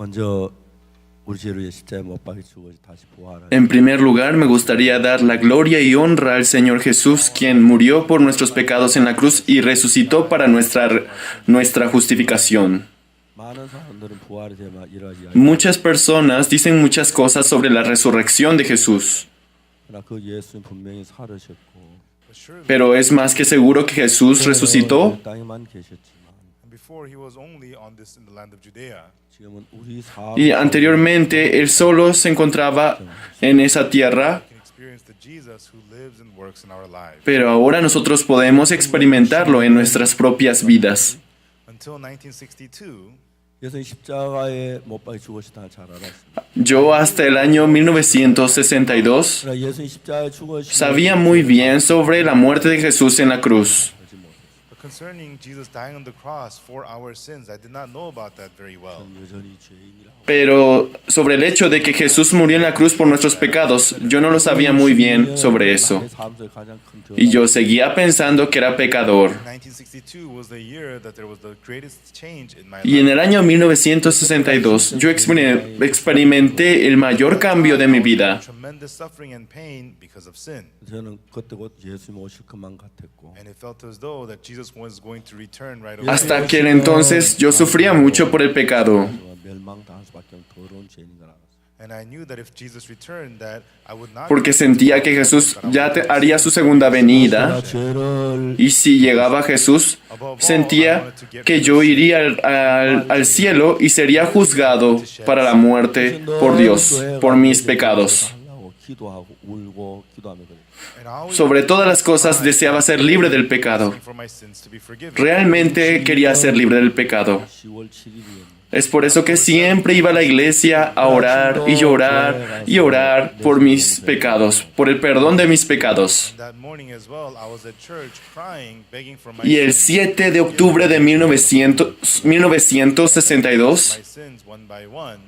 먼저 우리 죄를 십자가에 못 박혀 죽어 다시 부활하신 En primer lugar, me gustaría dar la gloria y honra al Señor Jesús, quien murió por nuestros pecados en la cruz y resucitó para nuestra justificación. 많은 사람들은 부활에 대해 일하지 않고 Muchas personas dicen muchas cosas sobre la resurrección de Jesús, 그러나 그 예수는 분명히 살으셨고 pero es más que seguro que Jesús resucitó 땅에만 계셨지만 Before he was only on this in the land of Judea. 지금은 우리 삶 y anteriormente Él solo se encontraba en esa tierra, We can experience the Jesus who lives and works in our lives. pero ahora nosotros podemos experimentarlo en nuestras propias vidas. Until 1962, 예수님 십자가에 못 박혀 죽으셨다는 잘 알았습니다. Yo hasta el año 1962 그러나 예수님 십자가에 죽으신 sabía muy bien sobre la muerte de Jesús en la cruz. but concerning Jesus dying on the cross for our sins, I did not know about that very well. 여전히 죄인이라고 Pero sobre el hecho de que Jesús murió en la cruz por nuestros pecados, yo no lo sabía muy bien sobre eso. 나의 삶 속에 가장 큰 Y 변화 yo seguía pensando que era pecador. 1962 was the year that there was the greatest change in my Y en life. el año 1962 yo experimenté el mayor cambio de mi vida. Tremendous suffering and pain because of sin. 저는 그때 곧 예수님 오실 것만 같았고 And it felt as though that Jesus was going to return right away. Hasta aquel entonces yo sufría mucho por el pecado. 멸망당할 수밖에 없는 더러운 죄인인 걸 알았어요. And I knew that if Jesus returned, that I would not Porque sentía que Jesús ya haría su segunda venida. 죄를 Y si llegaba Jesús, sentía que yo iría al cielo y sería juzgado para la muerte por Dios, por mis pecados. 하려고 기도하고 울고 기도하며 그랬어요. And I always Sobre todas las cosas deseaba ser libre del pecado. for my sins to be forgiven. Realmente quería ser libre del pecado. 10월 7일이었는데 Es por eso que siempre iba a la iglesia a orar y llorar y orar por mis pecados, por el perdón de mis pecados. That morning as well, I was at church crying, begging for my Y el sins. 7 de octubre de 1962, My sins one by one.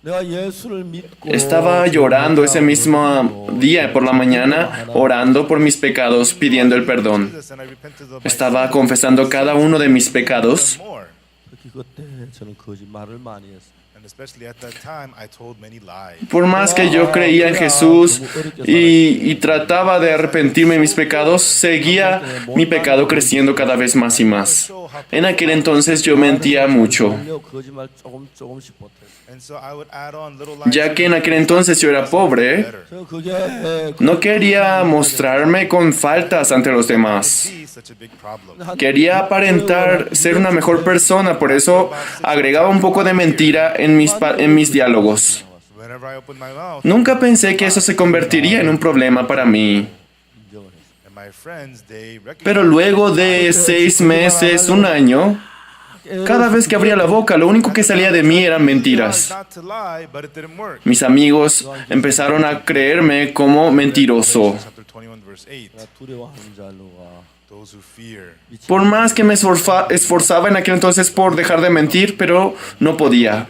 내가 예수를 믿고 estaba llorando ese mismo día por la mañana, orando por mis pecados, pidiendo el perdón. Jesus, and I repented of my Estaba sins confesando cada uno de mis pecados. more. 특히 그때 저는 거짓말을 많이 했어요. And especially at that time, I told many lies. Por más que yo creía en Jesús y trataba de arrepentirme de mis pecados, seguía mi pecado creciendo cada vez más y más. En aquel entonces yo mentía mucho, 거짓말 조금씩 보탰어요. And so I would add on little lies. ya que en aquel entonces yo era pobre. 저 그게 No quería mostrarme con faltas ante los demás. Be such a big problem. Quería aparentar ser una mejor persona, por eso agregaba un poco de mentira en mis diálogos. Whenever I opened my mouth, Nunca pensé que eso se convertiría en un problema para mí. and my friends, they Pero recognized luego de 6 meses, un año, cada vez que abría la boca, lo único que salía de mí eran mentiras. not to lie, but it didn't work. Mis amigos empezaron a creerme como mentiroso. Chapter 21, verse 8. 두려워하는 자로가 Those who fear. Por más que me esforzaba en aquel entonces por dejar de mentir, pero no podía.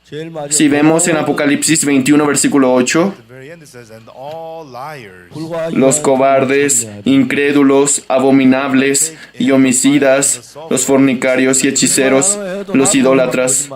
제일 마지막 Si vemos en Apocalipsis 21, versículo 8, At the very end it says, and all liars. los cobardes, incrédulos, abominables y homicidas, los fornicarios y hechiceros, los idólatras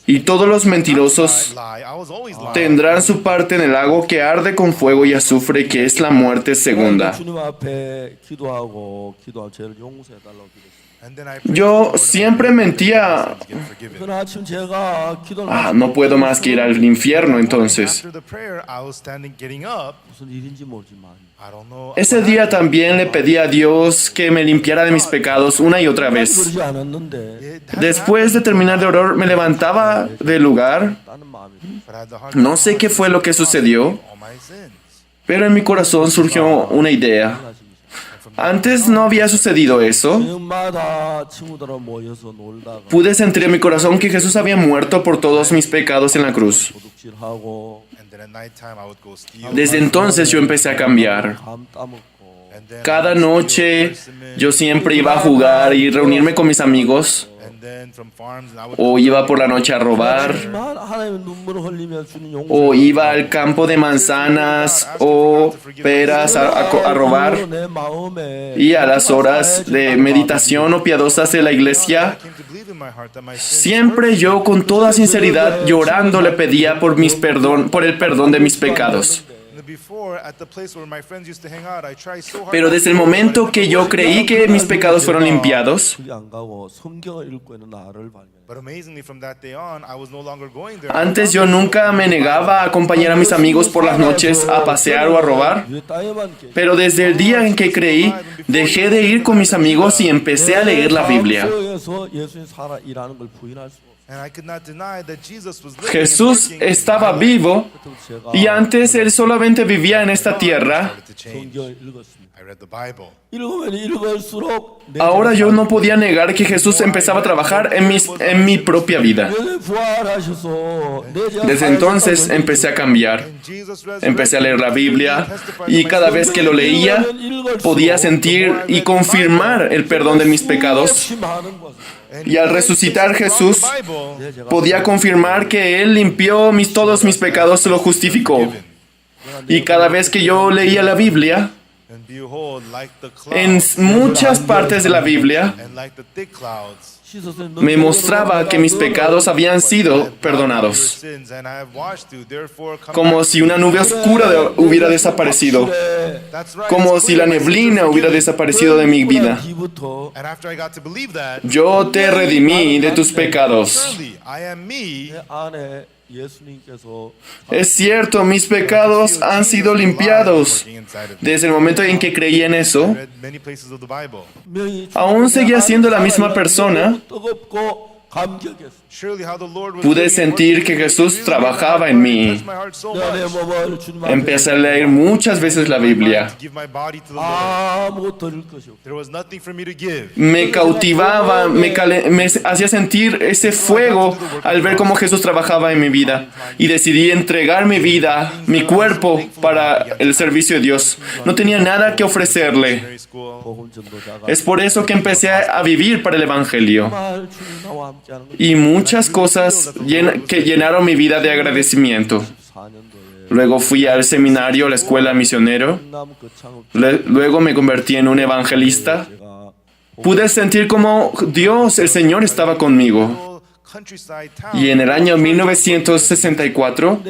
y todos los mentirosos Lie. I was always lying. tendrán su parte en el lago que arde con fuego y azufre, que es la muerte segunda. 주님 앞에 기도하고 죄를 용서해달라고 기도했어요. And then I prayed Yo to the Lord, siempre mentía, get forgiven. 그날 아침 제가 기도를 no puedo más que ir al infierno entonces. After the prayer, I was getting up. 무슨 일인지 모르지만 I don't know. Ese día también le pedí a Dios que me limpiara de mis pecados una y otra vez. 그러지 않았는데 Después de terminar de orar, me levantaba del lugar. 다른 마음이 But I had the heart No sé qué fue lo que sucedió, all my sins. pero en mi corazón surgió una idea. Antes no había sucedido eso. 저녁마다 친구들하고 모여서 놀다가 Pude sentir en mi corazón que Jesús había muerto por todos mis pecados en la cruz. 도둑질하고 And then at nighttime, I would go steal. Desde entonces yo empecé a cambiar. 감 따먹고 And then Cada noche yo siempre iba a jugar y reunirme con mis amigos. And then from farms, and I would O iba por la noche a robar. 하나님의 눈물을 흘리며 주는 용서 O iba al campo de manzanas o peras a robar. 내 마음에 Y a las horas de meditación o piadosas de la iglesia, in my heart that my sins Siempre hurt yo me. con toda sinceridad llorando le pedía por el perdón de mis pecados. And before, at the place where my friends used to hang out, I tried so hard Pero not desde to el go, but it momento never que yo worked. creí que mis pecados fueron limpiados, 그게 안 가고 성경을 읽고 있는 나를 발견해. But amazingly, from that day on, I was no longer going there. antes yo nunca me negaba a acompañar a mis amigos por las noches a pasear o a robar. Pero desde el día en que creí, dejé de ir con mis amigos y empecé a leer la Biblia. And I could not deny that Jesus was living Jesús and working estaba in my life. vivo y antes él solamente vivía en esta tierra. Started to change. I read the Bible. Ahora yo no podía negar que Jesús empezaba a trabajar en mi propia vida. Desde entonces empecé a cambiar. And Jesus Empecé a leer la Biblia y cada vez que lo leía podía sentir y confirmar el perdón de mis pecados. Y al resucitar Jesús, podía confirmar que Él limpió todos mis pecados, lo justificó. Y cada vez que yo leía la Biblia, And behold, like the en clouds, muchas partes de la Biblia, and like the thick clouds, me mostraba que mis pecados habían sido perdonados, sins, and I have washed you. Therefore, come como back si una nube oscura hubiera desaparecido, That's right, como it's si clear la my sins are neblina hubiera forgiven. desaparecido de mi vida. And after I got to believe that, Yo te redimí de tus pecados. surely I am me. Es cierto, mis pecados han sido limpiados. Desde el momento en que creí en eso, Read many places of the Bible. aún seguía siendo la misma persona. Surely how the Lord was Pude living and sentir working que in me Jesús really trabajaba en mí. touched my heart so much. Empecé a leer muchas veces la Biblia. To give my body to the Lord. There was nothing for me to give. Me cautivaba, me hacía sentir ese fuego al ver cómo Jesús trabajaba en mi vida. Y decidí entregar mi vida, mi cuerpo, para el servicio de Dios. No tenía nada que ofrecerle. Seminary school. Es por eso que empecé a vivir para el Evangelio. Y muchas cosas que llenaron mi vida de agradecimiento. Luego fui al seminario, a la escuela misionero. Luego me convertí en un evangelista. Pude sentir como Dios, el Señor, estaba conmigo. Countryside town. Y en el año 1964,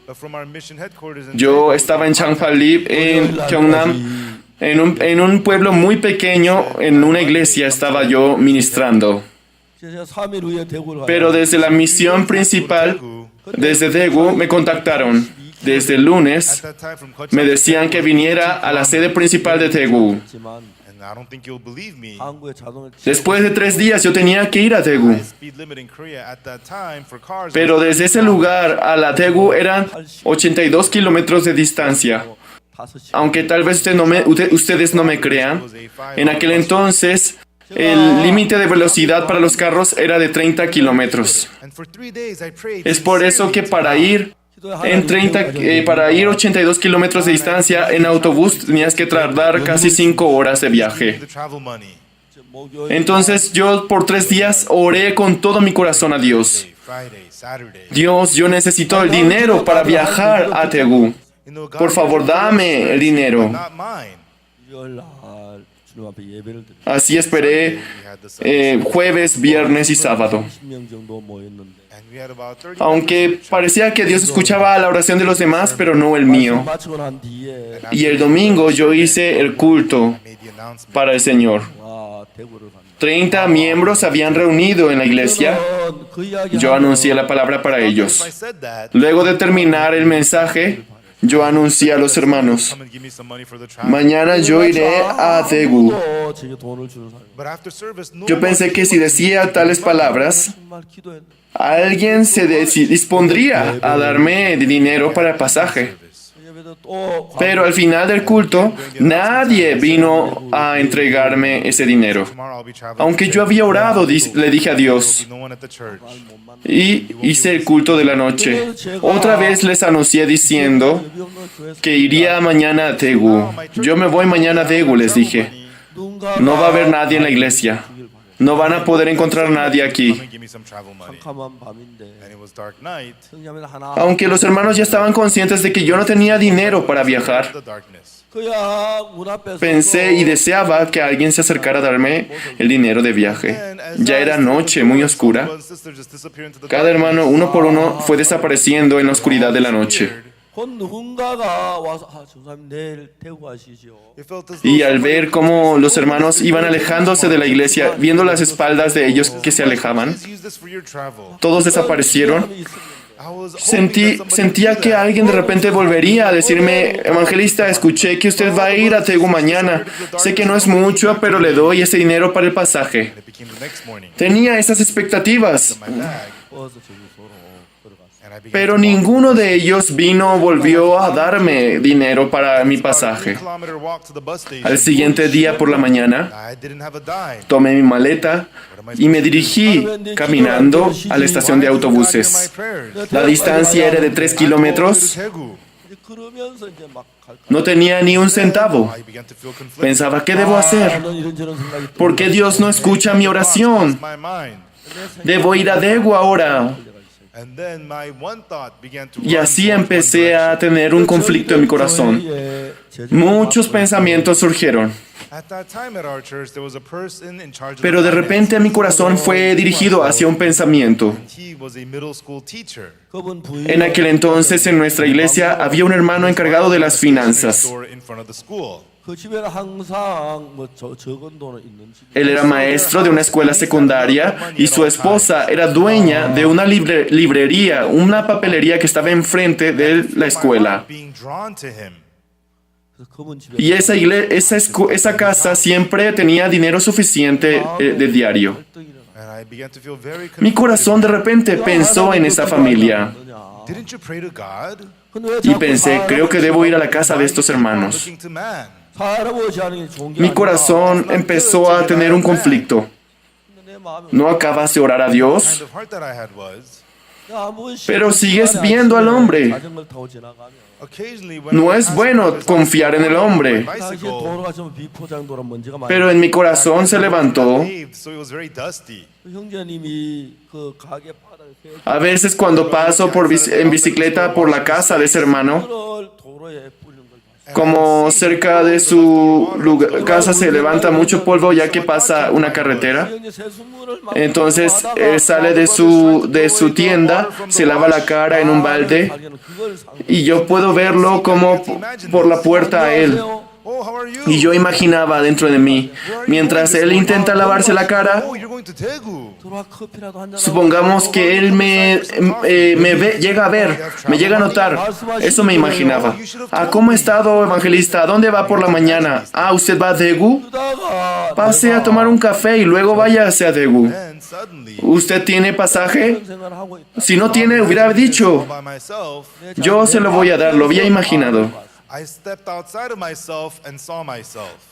But from our mission headquarters in yo estaba en Changpalip, en Gyeongnam, en un pueblo muy pequeño, en una iglesia estaba yo ministrando. Pero desde la misión principal, desde Daegu, me contactaron. Desde el lunes, at that time from Kochi, me decían que viniera a la sede principal de Daegu. and I don't think you'll believe me. Después de 3 días yo tenía que ir a Daegu. Speed limit in Korea at that time for cars. Pero desde ese lugar a la Daegu eran 82 kilómetros de distancia. Aunque tal vez ustedes no me crean, en aquel entonces el límite de velocidad para los carros era de 30 kilómetros. And for 3 days I prayed. Es por eso que para ir 82 kilómetros de distancia en autobús tenías que tardar casi 5 horas de viaje. The travel money. Entonces yo por 3 días oré con todo mi corazón a Dios. Friday, Saturday. Dios, yo necesito el dinero para viajar a Daegu. You know, God Por favor, gave me dame el insurance, dinero. but not mine. Así esperé jueves, viernes y sábado. And we had about 30 Aunque parecía que Dios escuchaba la oración de los demás, pero no el mío. Y el domingo yo hice el culto made the announcement. para el Señor. 30 miembros se habían reunido en la iglesia. Yo anuncié la palabra para If I ellos. said that, Luego de terminar el mensaje, yo anuncié a los hermanos: come and give me some money for the travel. mañana yo iré a Daegu. But after service, no Yo one pensé que si gave me decía tales palabras, alguien se dispondría a darme dinero para el pasaje. Pero al final del culto, nadie vino a entregarme ese dinero. Tomorrow I'll be traveling. Aunque yo había orado, le dije a Dios, No one at the church. y hice el culto de la noche. Otra vez les anuncié diciendo que iría mañana a Daegu. Yo me voy mañana a Daegu, les dije. No va a haber nadie en la iglesia. No van a poder encontrar nadie aquí. Come and give me some travel money. And it was dark night. Aunque los hermanos ya estaban conscientes de que yo no tenía dinero para viajar, The darkness. Pensé y deseaba que alguien se acercara a darme el dinero de viaje. Ya era noche, muy oscura. Cada hermano, uno por uno, fue desapareciendo en la oscuridad de la noche. Y al ver cómo los hermanos iban alejándose de la iglesia, viendo las espaldas de ellos que se alejaban, todos desaparecieron. Sentía que alguien de repente volvería a decirme: evangelista, escuché que usted va a ir a Daegu mañana. Sé que no es mucho, pero le doy ese dinero para el pasaje. Tenía esas expectativas. Pero ninguno de ellos vino o volvió a darme dinero para mi pasaje. Al siguiente día por la mañana, tomé mi maleta y me dirigí caminando a la estación de autobuses. La distancia era de 3 kilómetros. No tenía ni un centavo. Pensaba, ¿qué debo hacer? ¿Por qué Dios no escucha mi oración? Debo ir a Daegu ahora. Y así empecé a tener un conflicto en mi corazón. Muchos pensamientos surgieron. Pero de repente mi corazón fue dirigido hacia un pensamiento. En aquel entonces en nuestra iglesia había un hermano encargado de las finanzas. Él era maestro de una escuela secundaria y su esposa era dueña de una librería, una papelería que estaba enfrente de la escuela. Y esa casa siempre tenía dinero suficiente de diario. Mi corazón de repente pensó en esa familia. Y pensé, creo que debo ir a la casa de estos hermanos. Mi corazón empezó a tener un conflicto. ¿No acabas de orar a Dios? Pero sigues viendo al hombre. No es bueno confiar en el hombre. Pero en mi corazón se levantó. A veces cuando paso en bicicleta por la casa de ese hermano, como cerca de su casa se levanta mucho polvo ya que pasa una carretera. Entonces sale de su tienda, se lava la cara en un balde y yo puedo verlo como por la puerta a él. Y yo imaginaba dentro de mí, mientras él intenta lavarse la cara, supongamos que él me llega a ver, me llega a notar. Eso me imaginaba. ¿Cómo ha estado, evangelista? ¿A dónde va por la mañana? ¿Usted va a Daegu? Pase a tomar un café y luego váyase a Daegu. ¿Usted tiene pasaje? Si no tiene, hubiera dicho. Yo se lo voy a dar, lo había imaginado.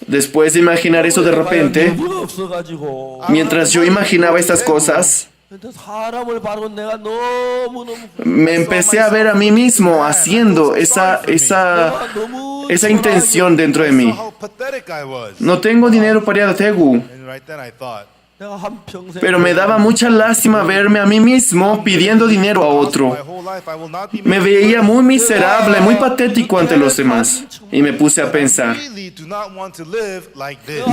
Después de imaginar eso de repente, mientras yo imaginaba estas cosas, me empecé a ver a mí mismo haciendo esa intención dentro de mí. No tengo dinero para ir a Daegu. Pero me daba mucha lástima verme a mí mismo pidiendo dinero a otro. Me veía muy miserable, muy patético ante los demás. Y me puse a pensar,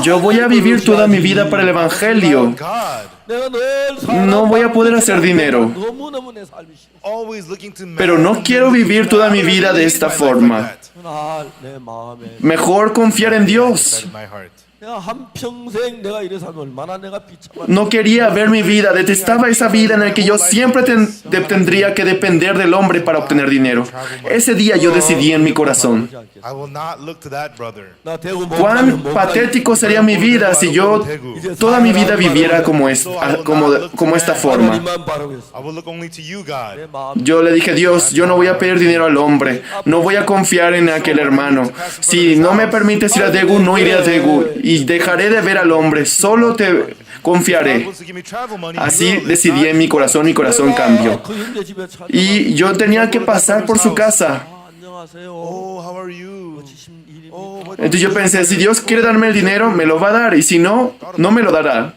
yo voy a vivir toda mi vida para el Evangelio. No voy a poder hacer dinero. Pero no quiero vivir toda mi vida de esta forma. Mejor confiar en Dios. No quería ver mi vida, detestaba esa vida en la que yo siempre tendría que depender del hombre para obtener dinero. Ese día yo decidí en mi corazón, cuán patético sería mi vida si yo toda mi vida viviera como esta forma. Yo le dije, Dios, yo no voy a pedir dinero al hombre, no voy a confiar en aquel hermano. Si no me permites ir a Daegu, no iré a Daegu. Y dejaré de ver al hombre, solo te confiaré. Así decidí en mi corazón cambió. Y yo tenía que pasar por su casa. Entonces yo pensé, si Dios quiere darme el dinero, me lo va a dar. Y si no, no me lo dará.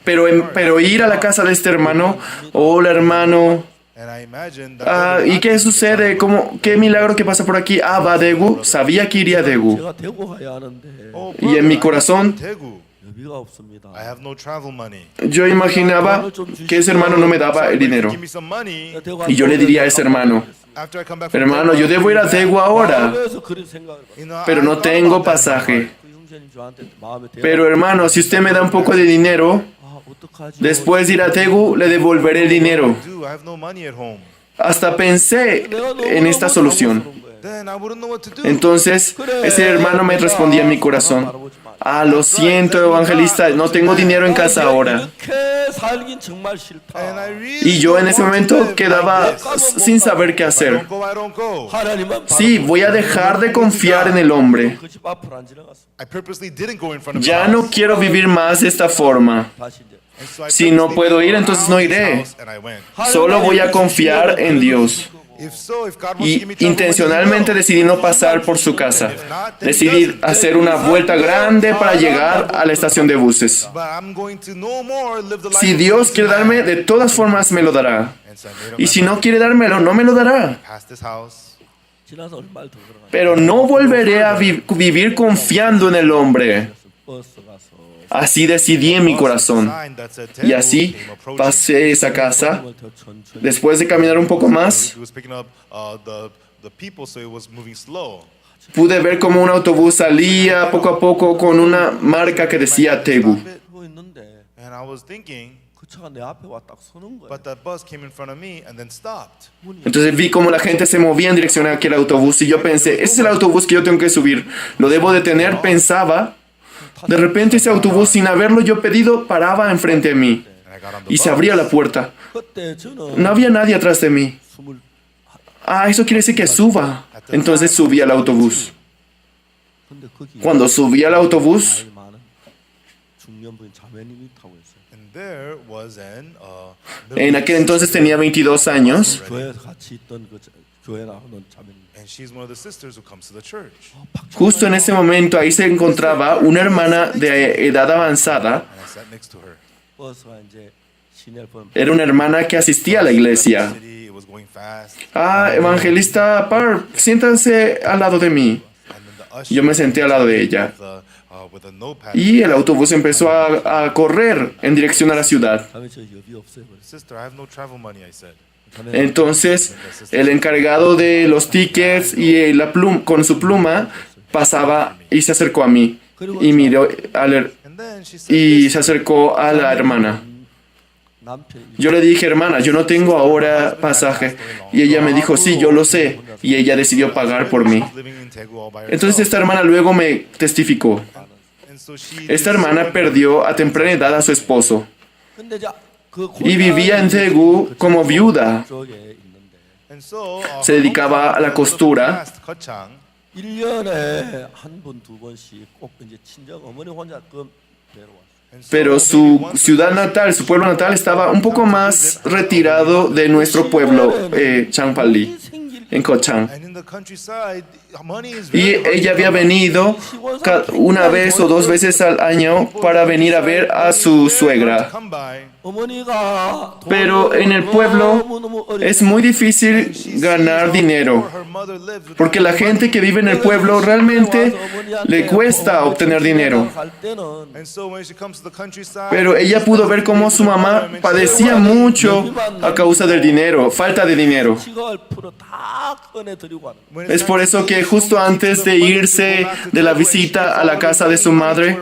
Pero ir a la casa de este hermano, hola hermano, And I imagined that ¿Y qué sucede? ¿Qué milagro que pasa por aquí? Va a Daegu. Sabía que iría a Daegu. 제가 대구 가야 하는데 Y en mi corazón Daegu. 여비가 없습니다. I have no travel money. yo imaginaba que ese hermano no me daba el dinero. Give me some money. Y yo le diría a ese hermano, After I come back from hermano, yo debo ir a Daegu ahora, 그래서 그런 생각을 You know, pero I no thought tengo about that in my pasaje. heart. 그 형제님 저한테 마음에 Pero hermano, si usted me da un poco de dinero, 어떡하지? después de ir a Daegu, le devolveré el dinero. Dude, I have no money at home. Hasta pensé en esta solución. Then I wouldn't know what to do. Entonces, ese hermano me respondía en mi corazón, lo siento, evangelista, no tengo dinero en casa ahora. 이렇게 살긴 정말 싫다. And I really Y yo en don't ese want to momento live quedaba like this. sin saber qué I hacer. don't go, I don't go. 하나님은 Sí, voy a dejar de confiar en el hombre. 그집 앞으로 안 지나갔어. I purposely didn't go in front of Ya the no house. quiero vivir más de esta forma. 다시 이제 And so I Si no purposely puedo ir, went entonces no around his iré. house and I went. Solo voy a confiar en Dios. If so, if God wants to Y give me travel intencionalmente money, decidí no pasar por su casa. Decidí hacer una vuelta grande para llegar a la estación de buses. but I'm going to no more live the life Si of Dios a quiere man. darme, de todas formas me lo dará. And so I made up Y my si mind. no quiere dármelo, no me lo dará. Past this house, 지나서 얼마 더 들어가. Pero no volveré a vivir confiando en el hombre. 버스 가서 Así decidí en mi corazón. sign that said Y Tegu así came approaching. pasé esa casa. 더 천천히. Después de caminar un poco más, It was picking up the people, so it was moving slow. pude ver como un autobús salía poco a poco con una marca que decía Daegu. 앞에 서 있는데 And I was thinking, 그 차가 내 앞에 와 딱 서는 거야. but that bus came in front of me and then stopped. Entonces vi como la gente se movía en dirección a aquel autobús y yo pensé, ese es el autobús que yo tengo que subir. Lo debo detener, pensaba. De repente ese autobús, sin haberlo yo pedido, paraba enfrente de mí And I got on the y se bus. abría la puerta. 그때 저는 No había nadie atrás de mí. 스물 Eso quiere decir que suba. Entonces subí al autobús. 근데 거기 Cuando subí al autobús, 나이 많은 중년부인 자매님이 타고 있어요. And there was en aquel entonces tenía 22 años. 교회에서 같이 있던 그 교회 나오는 자매님. and she's one of the sisters who comes to the church. Justo en ese momento ahí se encontraba una hermana de edad avanzada. And I sat next to her. 버스가 이제 시내를 보면 Era una hermana que asistía a la iglesia. City, it was going fast. Evangelista Park, siéntase al lado de mí. And then the usher Yo me senté al lado de ella. with a notepad. Y el autobús empezó a correr en dirección a la ciudad. 다음에 저 여비 없어요. 그래서 Sister, I have no travel money, I said. Entonces, el encargado de los tickets y con su pluma pasaba y se acercó a mí. Y miró And then she said, y se acercó a la hermana. 남편이 Yo le dije, hermana, yo no tengo ahora pasaje. Y ella me dijo, sí, yo lo sé. Y ella decidió pagar por mí. she's living in Daegu all by herself. Entonces esta hermana luego me testificó. And so she Esta did hermana so perdió a temprana edad a su esposo. 근데 이제 그 Y vivía en Daegu como viuda. 쪽에 있는데 And so, Se dedicaba a la costura. 거창. 1년에 한 번, 두 번씩 꼭 이제 친정 어머니 혼자 그 뵈러 왔어요. Pero su ciudad natal, su pueblo natal, estaba un poco más retirado de nuestro pueblo, Changpali, en Kochang. And in the countryside, money is Y very hard ella to había come by. venido una vez o dos veces al año para venir a ver a su suegra. Come by. 어머니가 Pero en el pueblo es muy difícil ganar dinero, Her mother lived with porque la gente que vive en el pueblo realmente le cuesta obtener dinero. And so when she comes to the countryside, Pero ella pudo ver cómo su mamá padecía mucho a causa del dinero, falta de dinero. when Es por eso que justo antes de irse de la visita a la casa de su madre,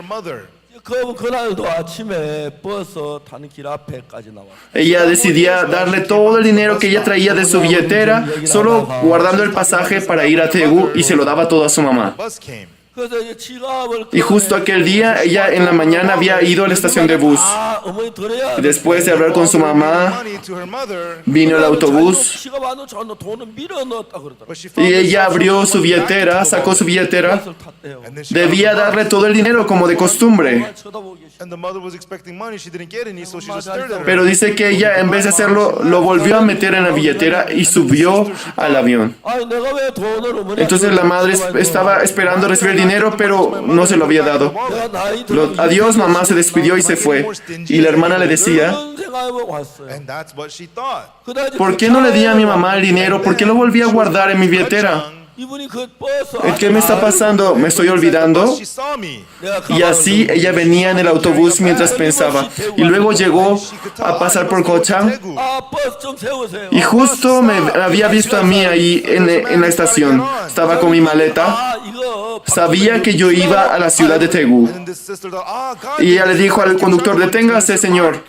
그날도 아침에 버스 타는 길 앞에까지 나와. ella decidía darle todo el dinero que ella traía de su billetera, solo guardando el pasaje para ir a Daegu, y se lo daba todo a su mamá. bus came. 그래서 이제 지갑을 Y justo aquel día, ella en la mañana había ido a la estación de bus. 어머니 드려야 Y después de hablar con su mamá, Money to her mother, vino el autobús 지갑 안 넣어 돈을 밀어 넣었다 그러더라고. but she y found ella herself abrió putting su money back billetera, into the sacó su wallet. billetera. 버스를 탔대요. And then she got Debía on the darle bus. todo el dinero como de costumbre. 쳐다보기 싫어. And the mother was expecting money. She didn't get any, so she just stared at her. Pero dice que ella en vez de hacerlo, lo volvió a meter en la billetera y subió al avión. 아니 내가 왜 돈을 어머니 Entonces la madre estaba esperando recibir dinero, pero no se lo había dado. 내가 나이 Adiós, mamá se despidió y se fue. Y la hermana le decía, 그런 생각하고 왔어요. And that's what she thought. 그다음에 ¿por qué no le di a mi mamá el dinero? ¿Por qué lo volví a guardar en mi billetera? 이분이 그 버스 ¿Qué me está pasando? ¿Me estoy olvidando? She saw me. Y así ella venía en el autobús mientras pensaba. Y luego llegó a pasar por Gochang. 아 버스 좀 세우세요. Y justo me había visto a mí ahí en la estación. Estaba con mi maleta. 아 이거 Sabía que yo iba a la ciudad de Daegu. And then this sister thought, God. Y ella le dijo al conductor, deténgase, señor.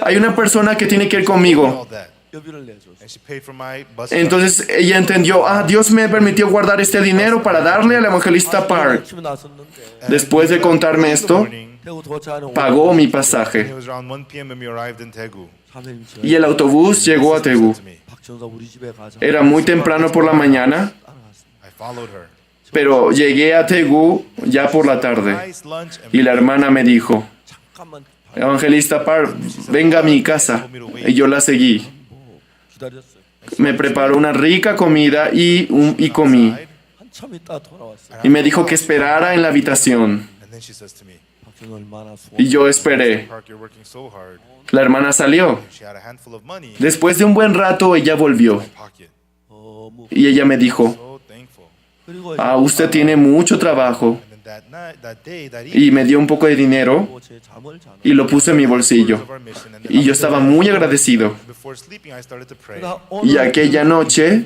Hay una persona que tiene que ir conmigo. All that. 여비를 내줬어. And she paid for my bus. Entonces ella entendió, Dios me permitió guardar este dinero para darle al evangelista Park. 아침에 나섰는데 Después de contarme esto, 대구 도착하는 pagó mi It pasaje. was around 1 p.m. when we arrived in Daegu. 사모님 Y el autobús llegó a Daegu. To me. 박정사 우리 집에 가자. Era muy temprano por la mañana, I followed her. pero llegué a Daegu ya por la tarde. Nice lunch and Y la hermana me dijo, 잠깐만 evangelista Park, venga a mi casa. Y yo la seguí. 기다렸어요. Me preparó una rica comida y comí. 한참 있다 돌아왔어요. Y me dijo que esperara en la habitación. And then she says to me, 박정사 얼마나 수고. Y yo esperé. Park, you're working so hard. La hermana salió. She had a handful of money in Después de un buen rato, ella volvió. my pocket. 너무 Y ella me dijo, So thankful. 그리고 usted tiene mucho trabajo. And then that night, that day, that Y evening, me dio un poco de dinero 제 잠을 자는. y lo puse en mi bolsillo. of our mission, and Y yo estaba muy agradecido. before sleeping, I started to pray. Y aquella noche,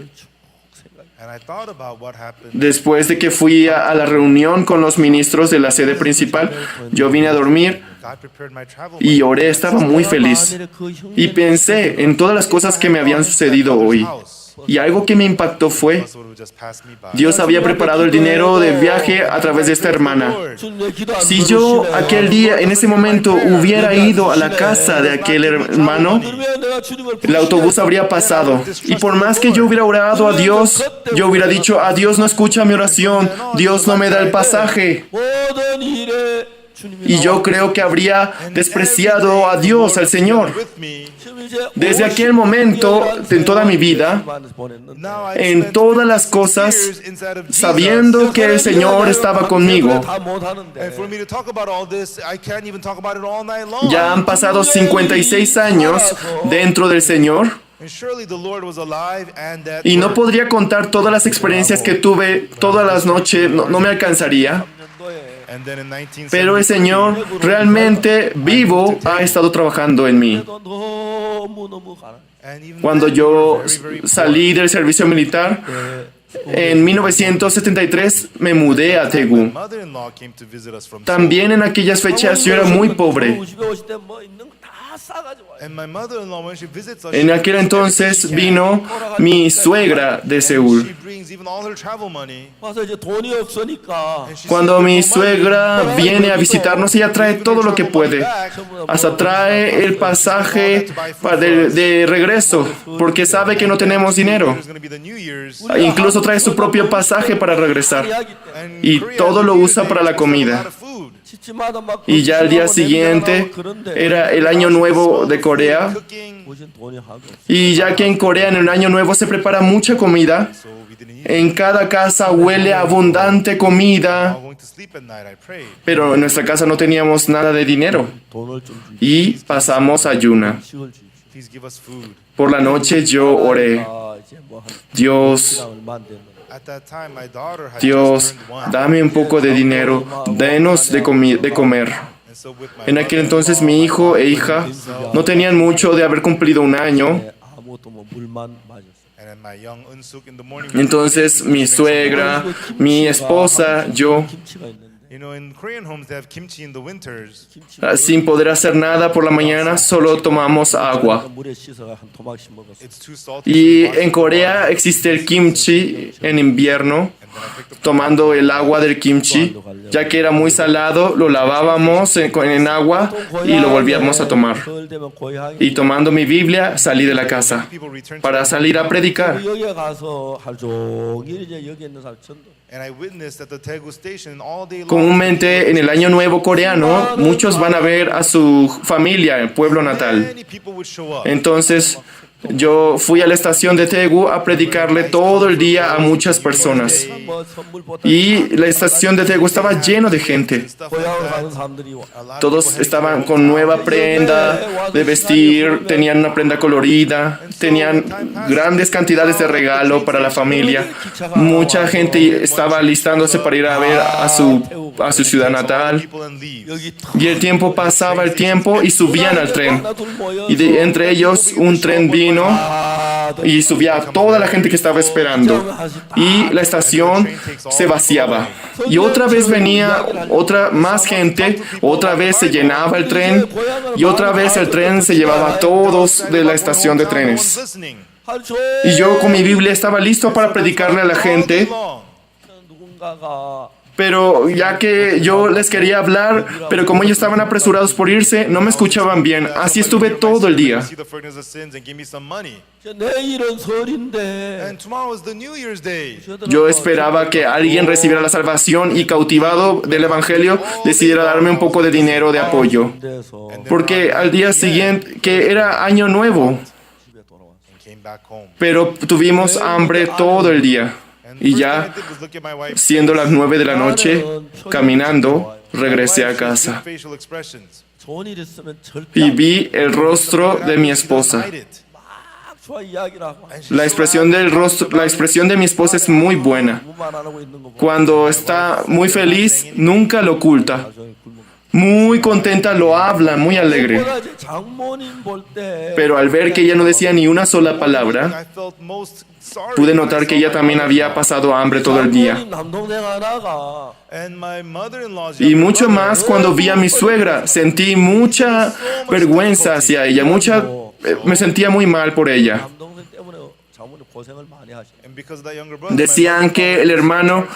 And I thought about what happened. después de que fui a la reunión con los ministros de la sede principal, yo vine a dormir God prepared my travel y oré, estaba muy feliz. Y pensé en todas las cosas que me habían sucedido hoy. Y algo que me impactó fue, so it would just pass me by. Dios había preparado el dinero de viaje a través de esta hermana. Si yo aquel día, en ese momento, hubiera ido a la casa de aquel hermano, el autobús habría pasado. Y por más que yo hubiera orado a Dios, yo hubiera dicho, Dios no escucha mi oración, Dios no me da el pasaje. Y yo creo que habría despreciado a Dios, al Señor. Desde aquel momento, en toda mi vida, en todas las cosas, sabiendo que el Señor estaba conmigo. And for me to talk about all this, I can't even talk about it all night long. Ya han pasado 56 años dentro del Señor And surely the Lord was alive and that y no podría contar todas las experiencias que tuve todas las noches, no me alcanzaría. And then in 1970, Pero el Señor realmente vivo ha estado trabajando en mí. and even Cuando then, yo we were very salí del servicio militar, en 1973 me mudé a My Daegu. mother-in-law came to visit us from También en aquellas fechas yo era muy pobre. And my mother-in-law, when she visits us, En she aquel brings entonces everything she vino mi suegra de can. Seúl. She brings even all her travel money. 와서 이제 돈이 없으니까 And she Cuando said, mi "No money." suegra viene a visitarnos, ella trae todo lo que puede. Hasta trae el pasaje de regreso, porque sabe que no tenemos dinero. There's going to be the New Year's. Incluso trae su propio pasaje para regresar. And Y Korea, todo lo New usa Year's para la Day, we sell a comida. lot of food. Y ya al día siguiente era el año nuevo de Corea. Cooking. Y ya que en Corea en el año nuevo se prepara mucha comida, So we didn't eat. en cada casa huele a abundante comida, While going to sleep at night, I prayed. pero en nuestra casa no teníamos nada de dinero y pasamos ayuna. Please give us food. Por la noche yo oré, Dios, At that time, my daughter had Dios, just turned one. dame un poco de dinero, denos de comer. And so with my En aquel entonces mi hijo e hija no tenían mucho de haber cumplido un año. and then my young Unsuk in the morning. Entonces mi suegra, mi esposa, yo, You know, in Korean homes, they have kimchi in the winters. sin poder hacer nada por la mañana, solo tomamos agua. It's too salty. Y en Corea existe el kimchi en invierno, tomando el agua del kimchi, ya que era muy salado, lo lavábamos en agua y lo volvíamos a tomar. Y tomando mi Biblia salí de la casa People return to para salir a predicar. 여기에 가서 하루 종일 이제 여기 있는 사람 전도 and I witnessed at the Daegu station all day long. Comúnmente en el año nuevo coreano, muchos van a ver a su familia, el pueblo natal. Many people would show up. Entonces, Yo fui a la estación de Daegu a predicarle todo el día a muchas personas. 뭐 선물보다 Y la estación de Daegu estaba lleno de gente. 고향을 가는 사람들이 와. Todos estaban con nueva prenda de vestir, tenían una prenda colorida, tenían grandes cantidades de regalo para la familia. Mucha gente estaba alistándose para ir a ver a su ciudad natal. 여기 Y el tiempo pasaba el tiempo y subían al tren. Y entre ellos un tren vino y subía a toda la gente que estaba esperando. Y la estación se vaciaba. Y otra vez venía más gente, otra vez se llenaba el tren y otra vez el tren se llevaba a todos de la estación de trenes. Y yo con mi Biblia estaba listo para predicarle a la gente, 누군가가 pero ya que yo les quería hablar, pero como ellos estaban apresurados por irse, no me escuchaban bien. Así estuve todo el día. 내일은 설인데 And tomorrow is the New Year's Day. Yo esperaba que alguien recibiera la salvación y cautivado del Evangelio decidiera darme un poco de dinero de apoyo. 돼서 Porque al día siguiente, que era año nuevo, 집에 돌아왔어. And came back home. pero tuvimos hambre todo el día. And Y first ya, thing I did was look at my wife. siendo las 9 de la noche, caminando, regresé a casa Facial expressions. 좋은 일 있으면 절대 y vi el rostro de mi esposa. Hide it. 막 좋아 이야기를 하고 La expresión la expresión de mi esposa es muy buena. 아무말 안 하고 있는 거 보고 Cuando está muy feliz, nunca lo oculta. 나중에 굶어. Muy contenta lo habla, muy alegre. 그러나 이제 장모님 볼때 Pero al ver que ella no decía ni una sola palabra, I felt most sorry pude when I notar que saw ella my también mother. había pasado hambre todo el día. 장모님 남동생 하나가 And my mother-in-law's Y younger mucho brother, más cuando vi a mi suegra. Sentí mucha vergüenza hacia ella, me sentía muy mal por ella. 남동생 때문에 장모님 고생을 많이 하시네. and because of that younger brother, my Decían que el hermano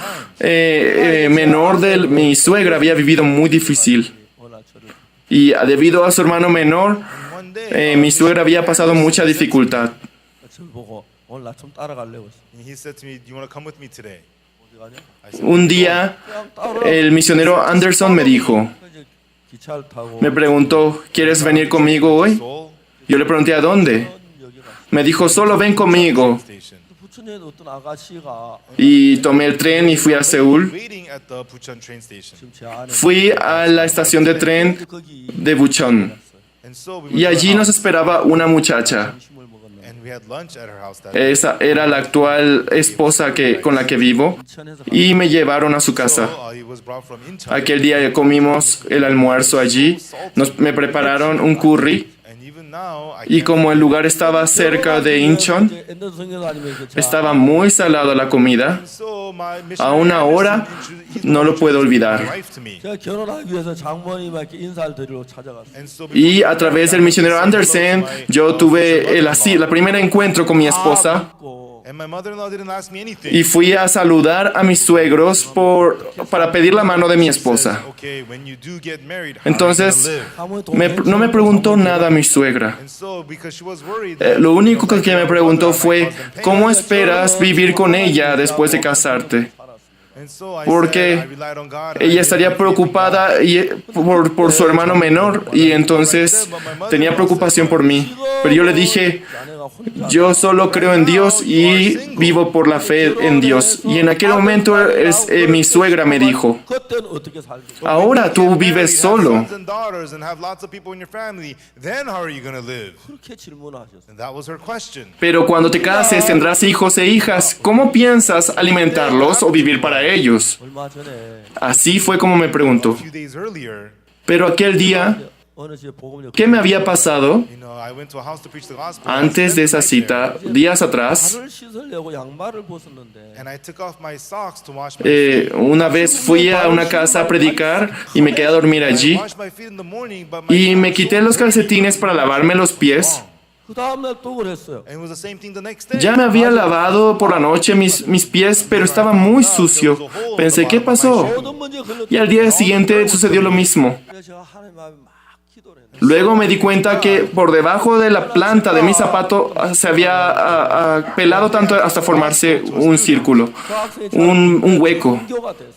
menor de mi suegra había vivido muy difícil. 어느 날 저를 Y debido a su hermano menor, one day, mi suegra había pasado mucha dificultad. 저를 보고 오늘 나 좀 따라갈래요. 그래서 he said to me, "Do you want to come with me today?" 어디 가냐? I said, Un día, 그냥 따라. el misionero Anderson me dijo, 이제 기차를 타고 me preguntó, ¿quieres venir conmigo hoy? "Soul Yo le pregunté a dónde. 여기 가. Me dijo, solo ven conmigo. Station." 부천에 어떤 아가씨가 Y tomé el tren y fui a Seúl. Waiting at the Bucheon train station. 지금 제 안에 Fui a la estación de tren 거기 de Bucheon. And so we went Y to her allí house, nos esperaba una muchacha. 점심을 먹었는데 and we had lunch at her house that day. Esa era la actual esposa con la que vivo. 인천에서 Y me llevaron a su casa. So, he was brought from Incheon. Aquel día comimos el almuerzo allí. Me prepararon un curry. And even now, I Y can't como el lugar estaba cerca de Incheon, estaba muy salada la comida. So my Aún ahora no lo puedo olvidar. wife to me. 제가 결혼하기 위해서 장모님에게 인사를 드리러 찾아갔어요. And so Y a través del misionero Anderson, yo tuve la primera encuentro con mi esposa. 고 and my mother-in-law didn't ask me anything. Y fui a saludar a mis suegros para pedir la mano de mi esposa. Okay, when you do get married, how Entonces, are you gonna live? 장모님 no me preguntó nada mi suegra. And so because she was worried, Lo único que me preguntó fue, ¿cómo esperas vivir con ella después de casarte? and so I Porque said, I relied on God. Ella estaría preocupada por su hermano menor y entonces tenía preocupación por mí. Pero yo le dije, 아내가 혼자 yo solo creo en Dios y vivo por la fe en Dios. Y en aquel momento mi suegra me dijo, 그때는 어떻게 살지? ahora tú vives solo. Sons and daughters and have lots of people in your family. Then how are you going to live? 그렇게 질문하셨어요. And that was her question. Pero cuando te cases tendrás hijos e hijas. ¿Cómo piensas alimentarlos o vivir para ellos? 얼마 전에 Así fue como me preguntó. A few days earlier, Pero aquel día, 어느 집에 복음을 ¿qué me había pasado? I went to a house to preach the gospel. Antes de esa cita, días atrás, 발을 씻으려고 양말을 벗었는데 And I took off my socks to wash my feet. una vez fui a una casa a predicar y me quedé a dormir I allí washed my feet in the morning, but my y me socks quité were los calcetines para lavarme los pies. 그 다음날 또 그랬어요. And it was the same thing the next day. Ya me había lavado por la noche mis pies, pero estaba muy sucio. Pensé, ¿qué pasó? 모든 문제에 걸렸 Y al día siguiente sucedió lo mismo. 그래서 제가 하나님 앞에 막 Luego me di cuenta que por debajo de la planta de mi zapato se había pelado tanto hasta formarse un círculo, un hueco.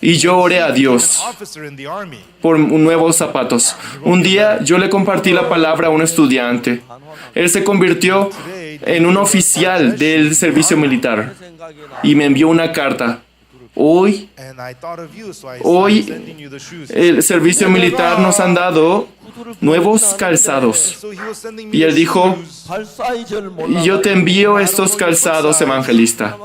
Y yo oré a Dios Officer in the army. por nuevos zapatos. Un día yo le compartí la palabra a un estudiante. Él se convirtió en un oficial del servicio militar y me envió una carta. Hoy And I thought of you, so I Hoy started sending you the shoes. el servicio militar nos han dado nuevos calzados. So he was sending me Y él the dijo, shoes. yo te envío estos calzados, evangelista.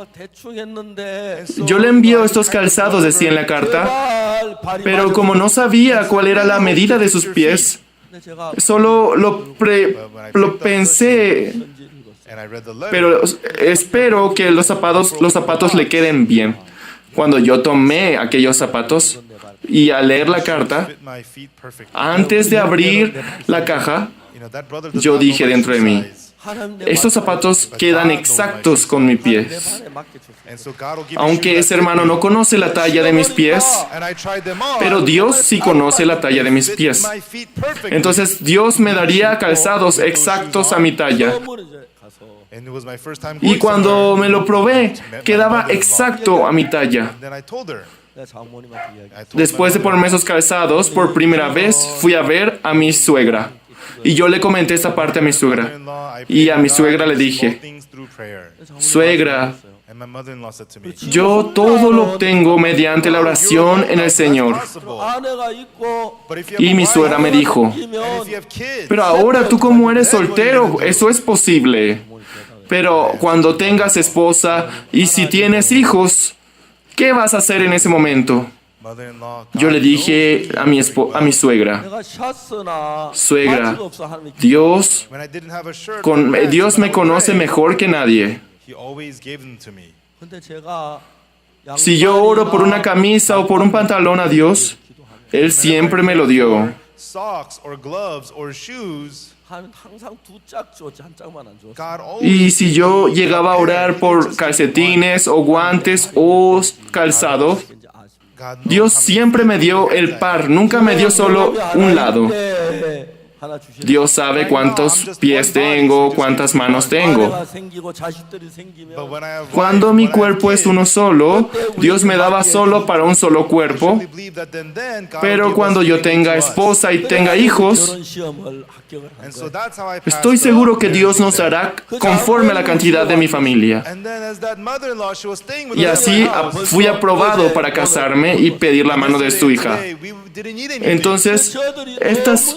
Yo le envío estos calzados, decía en la carta, pero como no sabía cuál era la medida de sus pies, solo lo pensé, And I read the letter. pero espero que los zapatos le queden bien. Cuando yo tomé aquellos zapatos y al leer la carta, Fit my feet perfectly. antes de abrir la caja, You know, that brother does yo not know dije my dentro de shoe mí, size. estos zapatos quedan exactos con mis pies. And so God will give me Aunque shoes ese that fit hermano me. no conoce la talla de mis pies, And I tried them on. pero Dios sí conoce la talla de mis Fit pies. my feet perfectly. Entonces Dios me daría calzados exactos a mi talla. And it was my first time Y going cuando somewhere. me lo probé, quedaba exacto a mi talla. And then I told her. I told Después de my ponerme esos calzados, por primera vez fui a ver a mi suegra. Y yo le comenté esta parte a mi suegra. mother-in-law, I Y a prayed mi God suegra le to small dije, things through prayer. suegra, And my mother-in-law said to me, yo todo lo obtengo mediante la oración en el Señor. but if you Y have mi a suegra me wife, dijo, and if you have kids, pero ahora tú como eres soltero, eso es posible. Pero cuando tengas esposa y si tienes hijos, ¿qué vas a hacer en ese momento? mother-in-law, Yo le dije a mi suegra, suegra, Dios, when I didn't have a shirt, or pants, Dios when I me would conoce pray, mejor que nadie. He always gave them to me. Si yo oro por una camisa o por un pantalón a Dios, Él siempre me lo dio. Socks or gloves or shoes, God always Y si yo llegaba a orar por calcetines o guantes o calzado, God knows Dios how many siempre me dio el par, nunca me dio solo un lado. Dios sabe cuántos pies tengo, cuántas manos tengo. But when I have Cuando wife, mi when I have cuerpo es kids, uno solo, Dios me daba solo para un solo cuerpo, we believe that then God will pero give cuando us yo things tenga to us. esposa y tenga hijos, And so that's how I passed estoy the seguro que parenting Dios nos exam. hará conforme a la cantidad de mi familia. And then as that mother-in-law, she was staying with Y us in así my house. fui aprobado para casarme y pedir la mano de su hija. Today, we didn't eat anything. Entonces,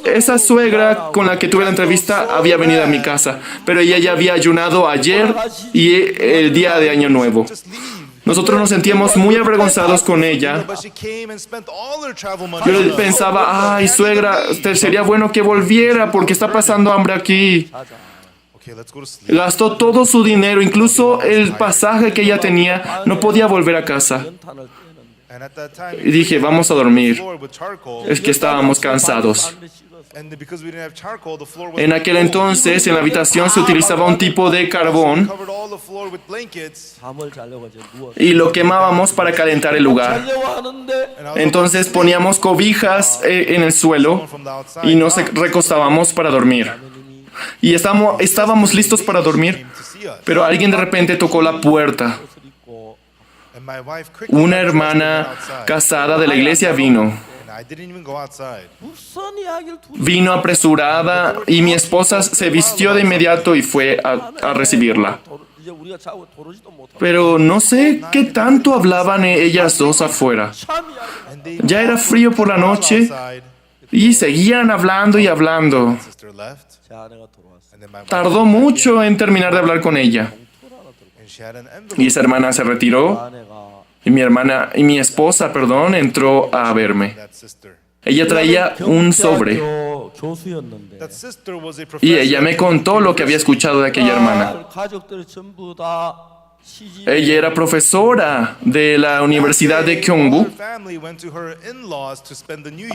esa suegra con la que tuve la entrevista había venido a mi casa, pero ella ya había ayunado ayer y el día de Año Nuevo. Just leave. Nosotros nos sentíamos muy avergonzados con ella. But she came and spent all her travel money. Yo on us. pensaba, ay, suegra, sería bueno que volviera porque está pasando hambre aquí. Okay, let's go to sleep. Gastó todo su dinero, incluso el pasaje que ella tenía, no podía volver a casa. And at that time, Y dije, vamos a dormir. floor with charcoal. Es que estábamos cansados. And because we didn't have charcoal, the floor was En aquel entonces, en la habitación se utilizaba un tipo de carbón covered all the floor with blankets. y lo quemábamos para calentar el lugar. And I was Entonces poníamos cobijas en el suelo from the outside. y nos recostábamos para dormir. Y estábamos listos para dormir, Came to see us. pero alguien de repente tocó la puerta. And my wife quickly Una got dressed and went hermana outside. casada de la iglesia vino. And I didn't even go outside. Vino apresurada y mi esposa se vistió de inmediato y fue a recibirla. Pero no sé qué tanto hablaban ellas dos afuera. And they Ya era frío por la noche outside. y seguían hablando y hablando. Sister left. And then my wife, Tardó mucho en terminar de hablar con ella. and she had an envelope. Y esa hermana se retiró y mi esposa, perdón, entró a verme. That sister. Ella traía un sobre That sister was a y professor. ella me contó lo que había escuchado de aquella hermana. Ella era profesora de la Universidad de Kyungbu.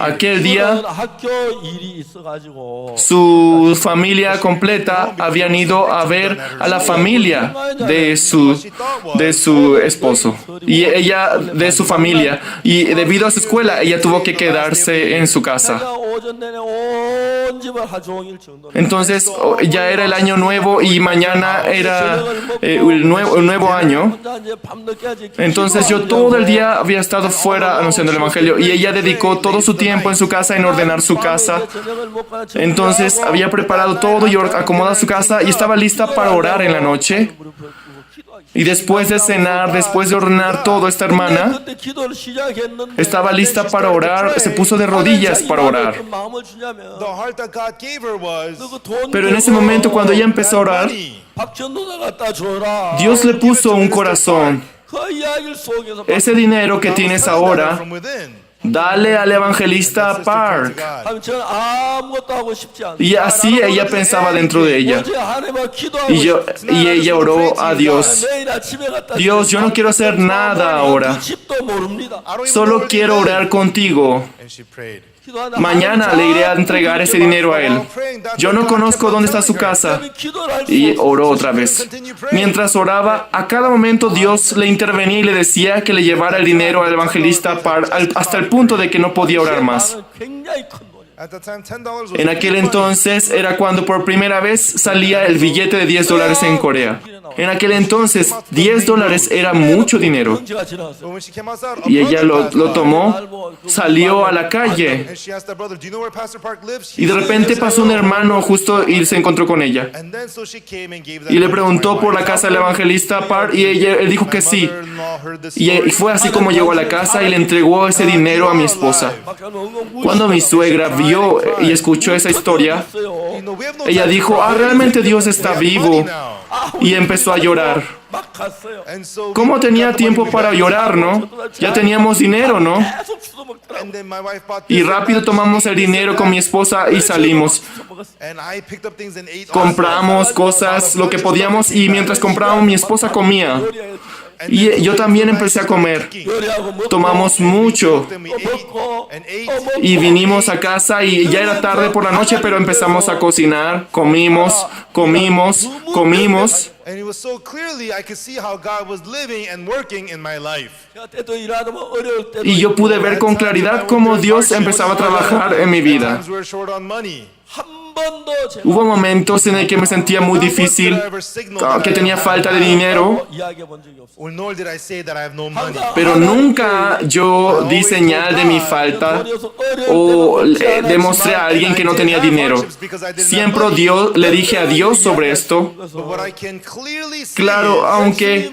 Aquel día 학교 일이 있어가지고 su familia completa habían ido a ver a la familia de su esposo y ella de su familia, y debido a su escuela ella tuvo que quedarse en su casa. 자기가 오전 내내 온 집을 하루 종일 정돈. Entonces ya era el año nuevo y mañana era el nuevo año. Entonces yo todo el día había estado fuera anunciando el evangelio y ella dedicó todo su tiempo en su casa en ordenar su casa. Entonces había preparado todo y acomodado su casa y estaba lista para orar en la noche. Y después de cenar, después de ordenar todo, esta hermana estaba lista para orar, se puso de rodillas para orar. Pero en ese momento, cuando ella empezó a orar, Dios le puso un corazón. Ese dinero que tienes ahora, dale al evangelista Park. Y así ella pensaba dentro de ella. Y ella oró a Dios. Dios, yo no quiero hacer nada ahora. Solo quiero orar contigo. Mañana le iré a entregar ese dinero a él. Yo no conozco dónde está su casa. Y oró otra vez. Mientras oraba, a cada momento Dios le intervenía y le decía que le llevara el dinero al evangelista hasta el punto de que no podía orar más. En aquel entonces era cuando por primera vez salía el billete de $10 en Corea. En aquel entonces, $10 era mucho dinero. Y ella lo tomó, salió a la calle. Y de repente pasó un hermano justo y se encontró con ella. Y le preguntó por la casa del evangelista Park y él dijo que sí. Y fue así como llegó a la casa y le entregó ese dinero a mi esposa. Cuando mi suegra vio y escuchó esa historia, ella dijo, realmente Dios está vivo. Y empezó a llorar. ¿Cómo tenía tiempo para llorar, no? Ya teníamos dinero, ¿no? Y rápido tomamos el dinero con mi esposa y salimos. Compramos cosas, lo que podíamos, y mientras comprábamos, mi esposa comía. Y yo también empecé a comer. Tomamos mucho. Y vinimos a casa y ya era tarde por la noche, pero empezamos a cocinar. Comimos. Y yo pude ver con claridad cómo Dios empezaba a trabajar en mi vida. Hubo momentos en el que me sentía muy difícil, que tenía falta de dinero, pero nunca yo di señal de mi falta o demostré a alguien que no tenía dinero. Siempre le dije a Dios sobre esto. Claro, aunque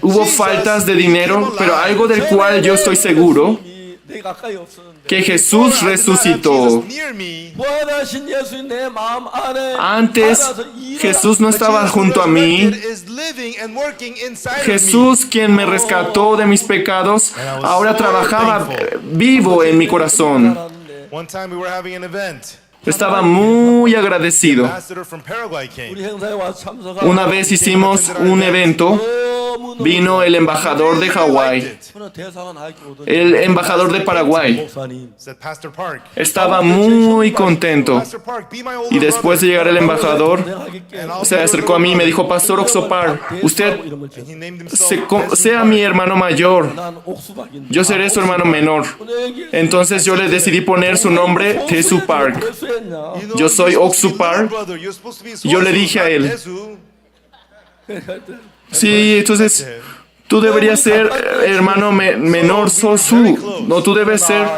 hubo faltas de dinero, pero algo del cual yo estoy seguro, que Jesús resucitó. Antes, Jesús no estaba junto a mí. Jesús, quien me rescató de mis pecados, ahora trabajaba vivo en mi corazón. Estaba muy agradecido. Una vez hicimos un evento, vino el embajador de Hawái, el embajador de Paraguay. Estaba muy contento. Y después de llegar el embajador, se acercó a mí y me dijo, Pastor Oxopar, usted sea mi hermano mayor. Yo seré su hermano menor. Entonces yo le decidí poner su nombre, Tesu Park. Yo soy Oxupar. Yo le dije a él, sí, entonces tú deberías ser hermano menor Sosu. No, tú debes ser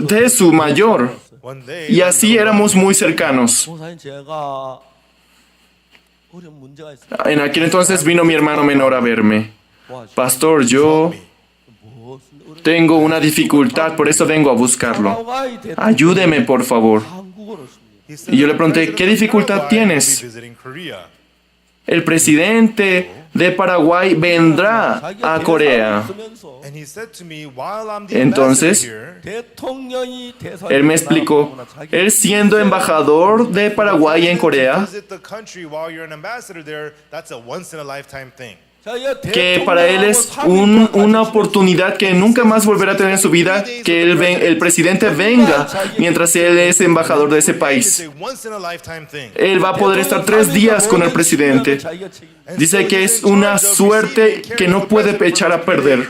Tesu mayor. Y así éramos muy cercanos. En aquel entonces vino mi hermano menor a verme. Pastor, yo tengo una dificultad, por eso vengo a buscarlo. Ayúdeme, por favor. Y yo le pregunté, ¿qué dificultad tienes? El presidente de Paraguay vendrá a Corea. And he said to me, while I'm the Entonces, ambassador here, él me explicó, él siendo embajador de Paraguay en Corea, visit the country while you're an ambassador there, that's a once in a lifetime thing. que para él es una oportunidad que nunca más volverá a tener en su vida, que el presidente venga mientras él es embajador de ese It's país. a once in a lifetime thing. Él va a poder estar 3 días con el presidente. Dice que es una suerte que no puede echar a perder.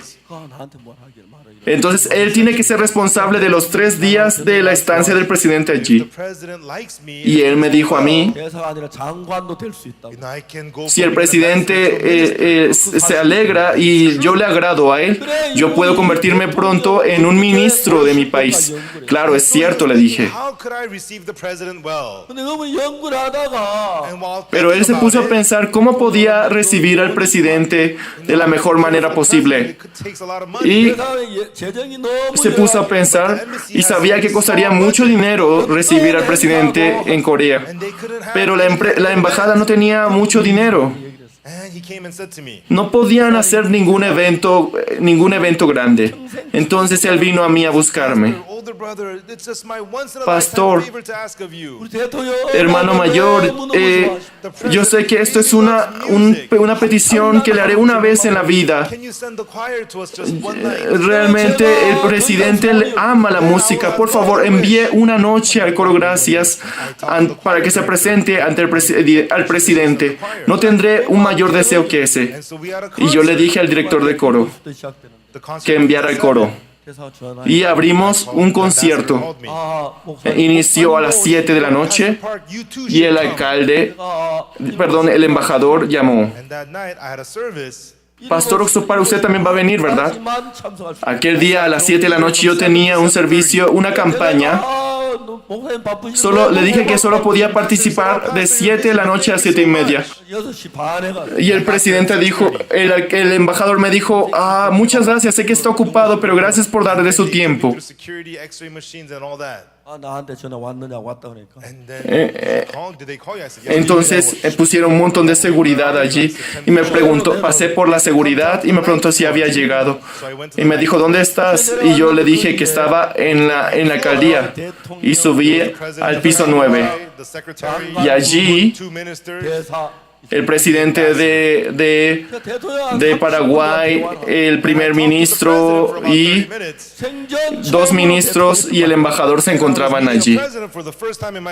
Entonces, él tiene que ser responsable de los 3 días de la estancia del presidente The allí. president likes me. Y él me dijo a mí, 대사가 아니라 장관도 될 수 있다고. And I can go si el from an ambassador to a presidente minister. se alegra y yo le agrado a él, yo puedo convertirme pronto en un ministro de mi país. Claro, es cierto, le dije. How could I receive the president well? 근데 너무 연구를 하다가 And while Pero él se thinking puso a about it, pensar cómo podía recibir al presidente de la mejor manera posible. it takes a lot of money. Y 대사의 재정이 너무 se puso a pensar y sabía que costaría mucho dinero recibir al presidente en Corea. And they couldn't have Pero it. la embajada no tenía mucho dinero. And he came and said to me, No podían hacer ningún evento grande. Entonces él vino a mí a buscarme. "Your older brother, it's just my once in a Pastor, lifetime favor to ask of you." 우리 대통령 Hermano mayor, yo sé que esto es una petición que le haré una vez en la vida. Can you send the choir to us just one night? Realmente el presidente le ama la música. Por favor, envíe una noche al coro gracias para que se presente ante al presidente. No tendré un mayor deseo que ese. And so we had a Y yo le concert. dije al director de coro The concert que enviara el coro. 대사가 전화. Y abrimos un concierto. called me. 목사님. Inició a las 7 de la noche Park, you too y el should come. alcalde, perdón, el embajador llamó. And that night I had a service. Pastor Oxopar, usted también va a venir, ¿verdad? 하지만 참석할 수 Aquel día a las 7 de la noche yo tenía un servicio, una campaña. 목사님 바쁘시죠? Solo le dije que solo podía participar de 7 de la noche a 7:30. 6시 반에 가. Y el presidente dijo, el embajador me dijo, muchas gracias, sé que está ocupado, pero gracias por darle su tiempo. Through security, X-ray machines, and all that. 나한테 전화 왔느냐고 왔다 그러니까. And then did they call you? I said, yes. Entonces pusieron un montón de seguridad allí y me preguntó, pasé por la seguridad y me preguntó si había llegado. Y me dijo, ¿dónde estás? Y yo le dije que estaba en la alcaldía y subí al piso 9. The secretary, Y allí 2 ministers, 대사. el presidente de Paraguay, el primer ministro y 생전 2 ministros y el embajador se encontraban allí.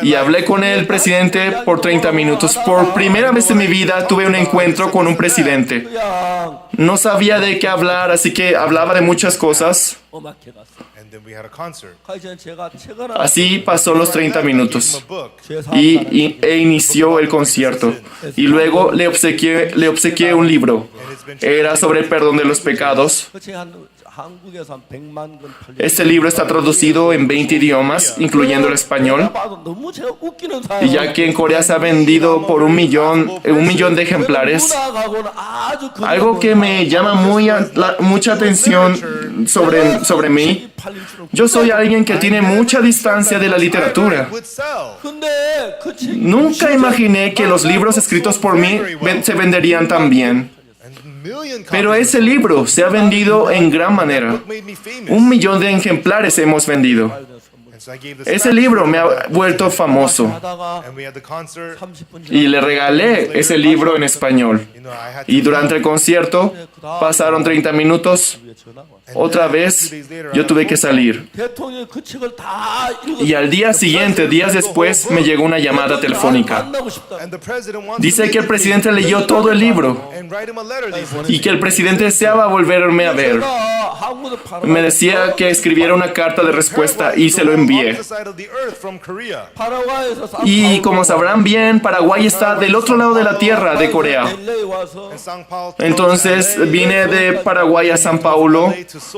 Y hablé con el presidente por 30 minutos. Por primera vez en mi vida tuve un encuentro con un presidente. 그냥 No sabía de qué hablar, así que hablaba de muchas cosas. 음악회 갔어. and then we had a concert. 가기 전에 제가 책을 하나 Así pasó los 30 I gave him a minutos book. e inició el concierto. Y luego le obsequié un libro. Era sobre el perdón de los pecados. 그 책이 한국에서 한 100만 권 팔려. Este libro está traducido en 20 idiomas, incluyendo el español. 너무 제가 웃기는 Y ya que en Corea se ha vendido por 1 millón de ejemplares, algo que me llama mucha atención sobre mí, yo soy alguien que tiene mucha distancia de la literatura. Would sell. Nunca imaginé que los libros escritos por mí se venderían tan bien. And million Pero copies. ese libro se ha vendido en gran manera. Book made me famous. 1 millón de ejemplares hemos vendido. And so I gave this Ese libro me ha vuelto famoso. 하다가 and we had the concert. 30분 Y le regalé ese libro en español. You know, I had Y durante el concierto pasaron 30 minutos. 전화가 왔어. Otra vez yo tuve que salir. 대통령이 그 책을 다 읽었어. Y al día siguiente, días después, me llegó una llamada telefónica. 만나고 싶다. and the president wants Dice to que el meet with presidente leyó todo el libro me and write him a letter. They said. y que el presidente deseaba volverme a ver. 제가 한국에서 Me decía que escribiera una carta de respuesta y se lo envié. Opposite side of the earth from Korea. 파라과이에서 Y como sabrán bien, Paraguay está del otro lado de la tierra de Corea. LA 와서 And São Paulo. Entonces vine de Paraguay a San Paulo,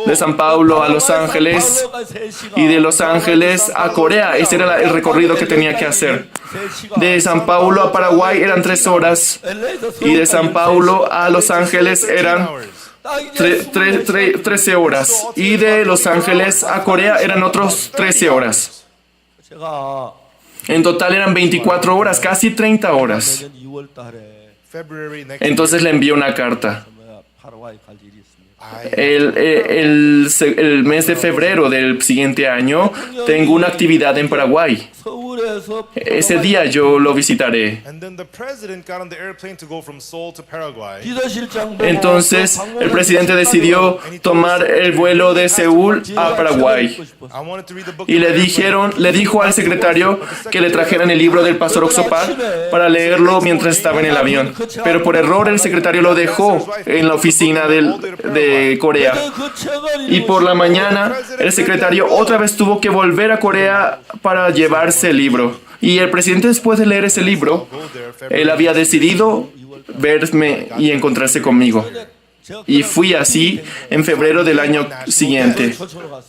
de San Paulo a Los Ángeles y de Los Ángeles a Corea. Ese era el recorrido que tenía que hacer. De San Paulo a Paraguay eran 3 horas y de San Paulo a Los Ángeles eran 13 horas. Y de Los Ángeles a Corea eran otros 13 horas. 제가 En total eran 24 horas, casi 30 horas. 내년 2월 달에 February next Entonces le envié una carta. 파라과이 갈 일이 있습니다. El mes de febrero del siguiente año tengo una actividad en Paraguay. 서울에서 Ese día yo lo visitaré. And then the president got on the airplane to go from Seoul to Paraguay. 비서실장 보고 Entonces 그 el presidente decidió tomar el vuelo de Seúl a Paraguay. I wanted to read the book Y le dijo al secretario que le trajeran el libro del pastor Oxopar para leerlo mientras estaba en el avión. Pero por error el secretario lo dejó en la oficina de Corea. 그 책을 Y por la mañana el secretario otra vez tuvo que volver a Corea para llevarse el libro. Y el presidente, después de leer ese libro, él había decidido verme y encontrarse conmigo. Y fui así en febrero del año siguiente.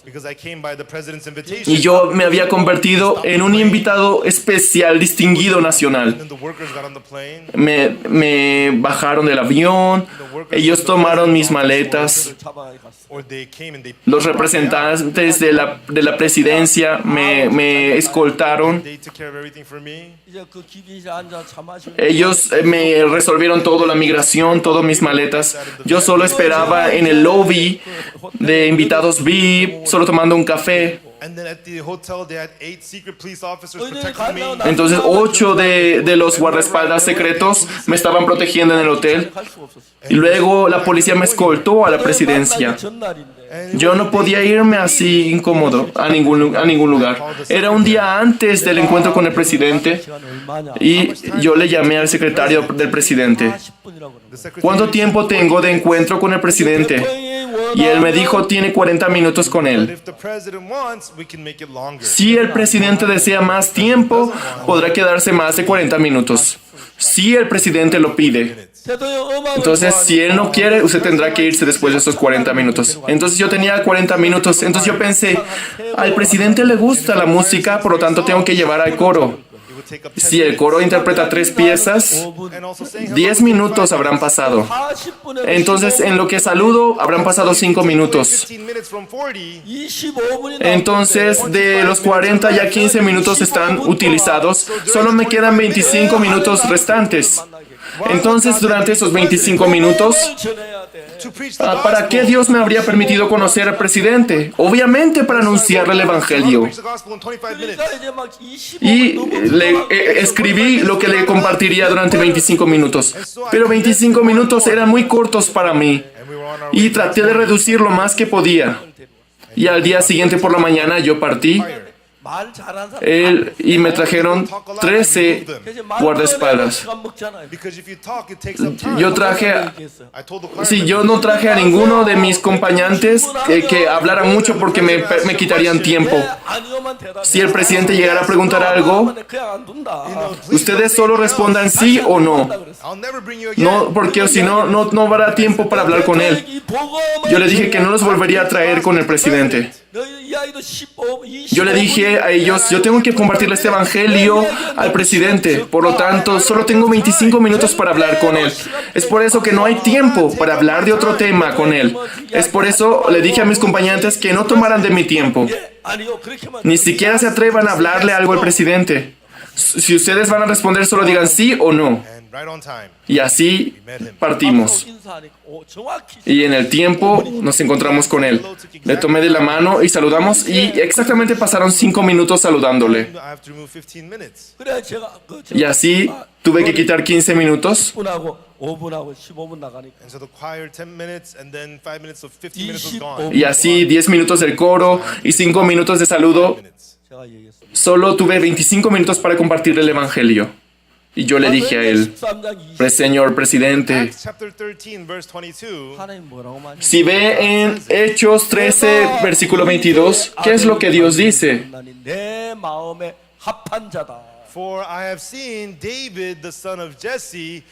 because I came by the president's invitation. Y yo me había convertido en un invitado especial, distinguido nacional. And the workers got on the plane. Me bajaron del avión, ellos tomaron mis maletas, 차방에 갔어. Or they came and they los representantes de la presidencia me escoltaron. they took care of everything for me. 이제 그 기빈실에 앉아 차 마시고 Ellos me resolvieron todo, la migración, todas mis maletas. Yo solo esperaba en el lobby de invitados VIP, solo tomando un café. And then at the hotel they had 8 secret police officers protecting me. Entonces 8 de los guardaespaldas secretos me estaban protegiendo en el hotel. 갈 수가 없었어. Y luego la policía me escoltó a la presidencia. 전날인데 Yo no podía irme así incómodo a ningún lugar. Era un día antes del encuentro con el presidente 시간 얼마냐? y yo le llamé al secretario del presidente. 10분이라고 그러는 The secretary ¿Cuánto tiempo tengo de encuentro con el presidente? Y él me dijo, tiene 40 minutos con él. if the president wants, we can make it longer. Si el presidente desea más tiempo, podrá quedarse más de 40 minutos. Si el presidente lo pide. 대통령 음악을 Entonces, si él no quiere, usted tendrá que irse después de esos 40 minutos. Entonces yo tenía 40 minutos. Entonces yo pensé, al presidente le gusta la música, por lo tanto tengo que llevar al coro. It would take up Si el coro interpreta 3 piezas, 5분 and also saying 10 minutos habrán pasado. 40분에 Entonces, en lo que saludo, habrán pasado 5 minutos. 15 minutes from 40. 25분이 Entonces, de los 40 ya 15 minutos están utilizados. Solo me quedan 25 minutos restantes. Entonces, durante esos 25 minutos, 전해야 돼. To preach the ¿para qué Dios me habría permitido conocer al presidente? Obviamente para anunciarle el Evangelio. Preach the gospel in 25 minutes. 그러니까 이제 막 25분 Y 넘어서 escribí lo que le compartiría durante 25 minutos. Pero 25 minutos eran muy cortos para mí. And we were on our way Y traté de reducir lo más que podía. Y al día siguiente por la mañana yo partí. 말 잘하는 사람 Y me trajeron 13 guardaespaldas. 시간 먹잖아요. because if you talk, it takes up time. Yo traje, I told the choir si yo no traje a ninguno de mis acompañantes que hablaran mucho porque me quitarían tiempo. 아니요만 대답해. Si el presidente llegara a preguntar algo, 그냥 안 둔다. ustedes solo respondan sí o no. I'll never bring you again. No, porque si no, no habrá tiempo para hablar con él. Yo le dije que no los volvería a traer con el presidente. Yo le dije a ellos, yo tengo que compartirle este evangelio al presidente. Por lo tanto, solo tengo 25 minutos para hablar con él. Es por eso que no hay tiempo para hablar de otro tema con él. Es por eso le dije a mis compañeros que no tomaran de mi tiempo. Ni siquiera se atrevan a hablarle algo al presidente. Si ustedes van a responder, solo digan sí o no. And right on time. Y así partimos. Y en el tiempo nos encontramos con él. Le tomé de la mano y saludamos y exactamente pasaron 5 minutos saludándole. I have to remove 15 minutes. Y así tuve que quitar 15 minutos. 10분하고 5분하고 15분 나가니까 And so the choir 10 minutes and then 5 minutes of 15 minutes was gone. Y así 10 minutos del coro y 5 minutos de saludo. Minutes. 제가 얘기했습니다. Solo tuve 25 minutos para compartir el evangelio. Y yo le dije a él, Señor presidente, Acts chapter 13 verse 22. 하나님 뭐라고 말해? si ve en Hechos 13, versículo 22, ¿qué es lo que Dios dice? 내 마음에 합한 자다. For I have seen David the son of Jesse,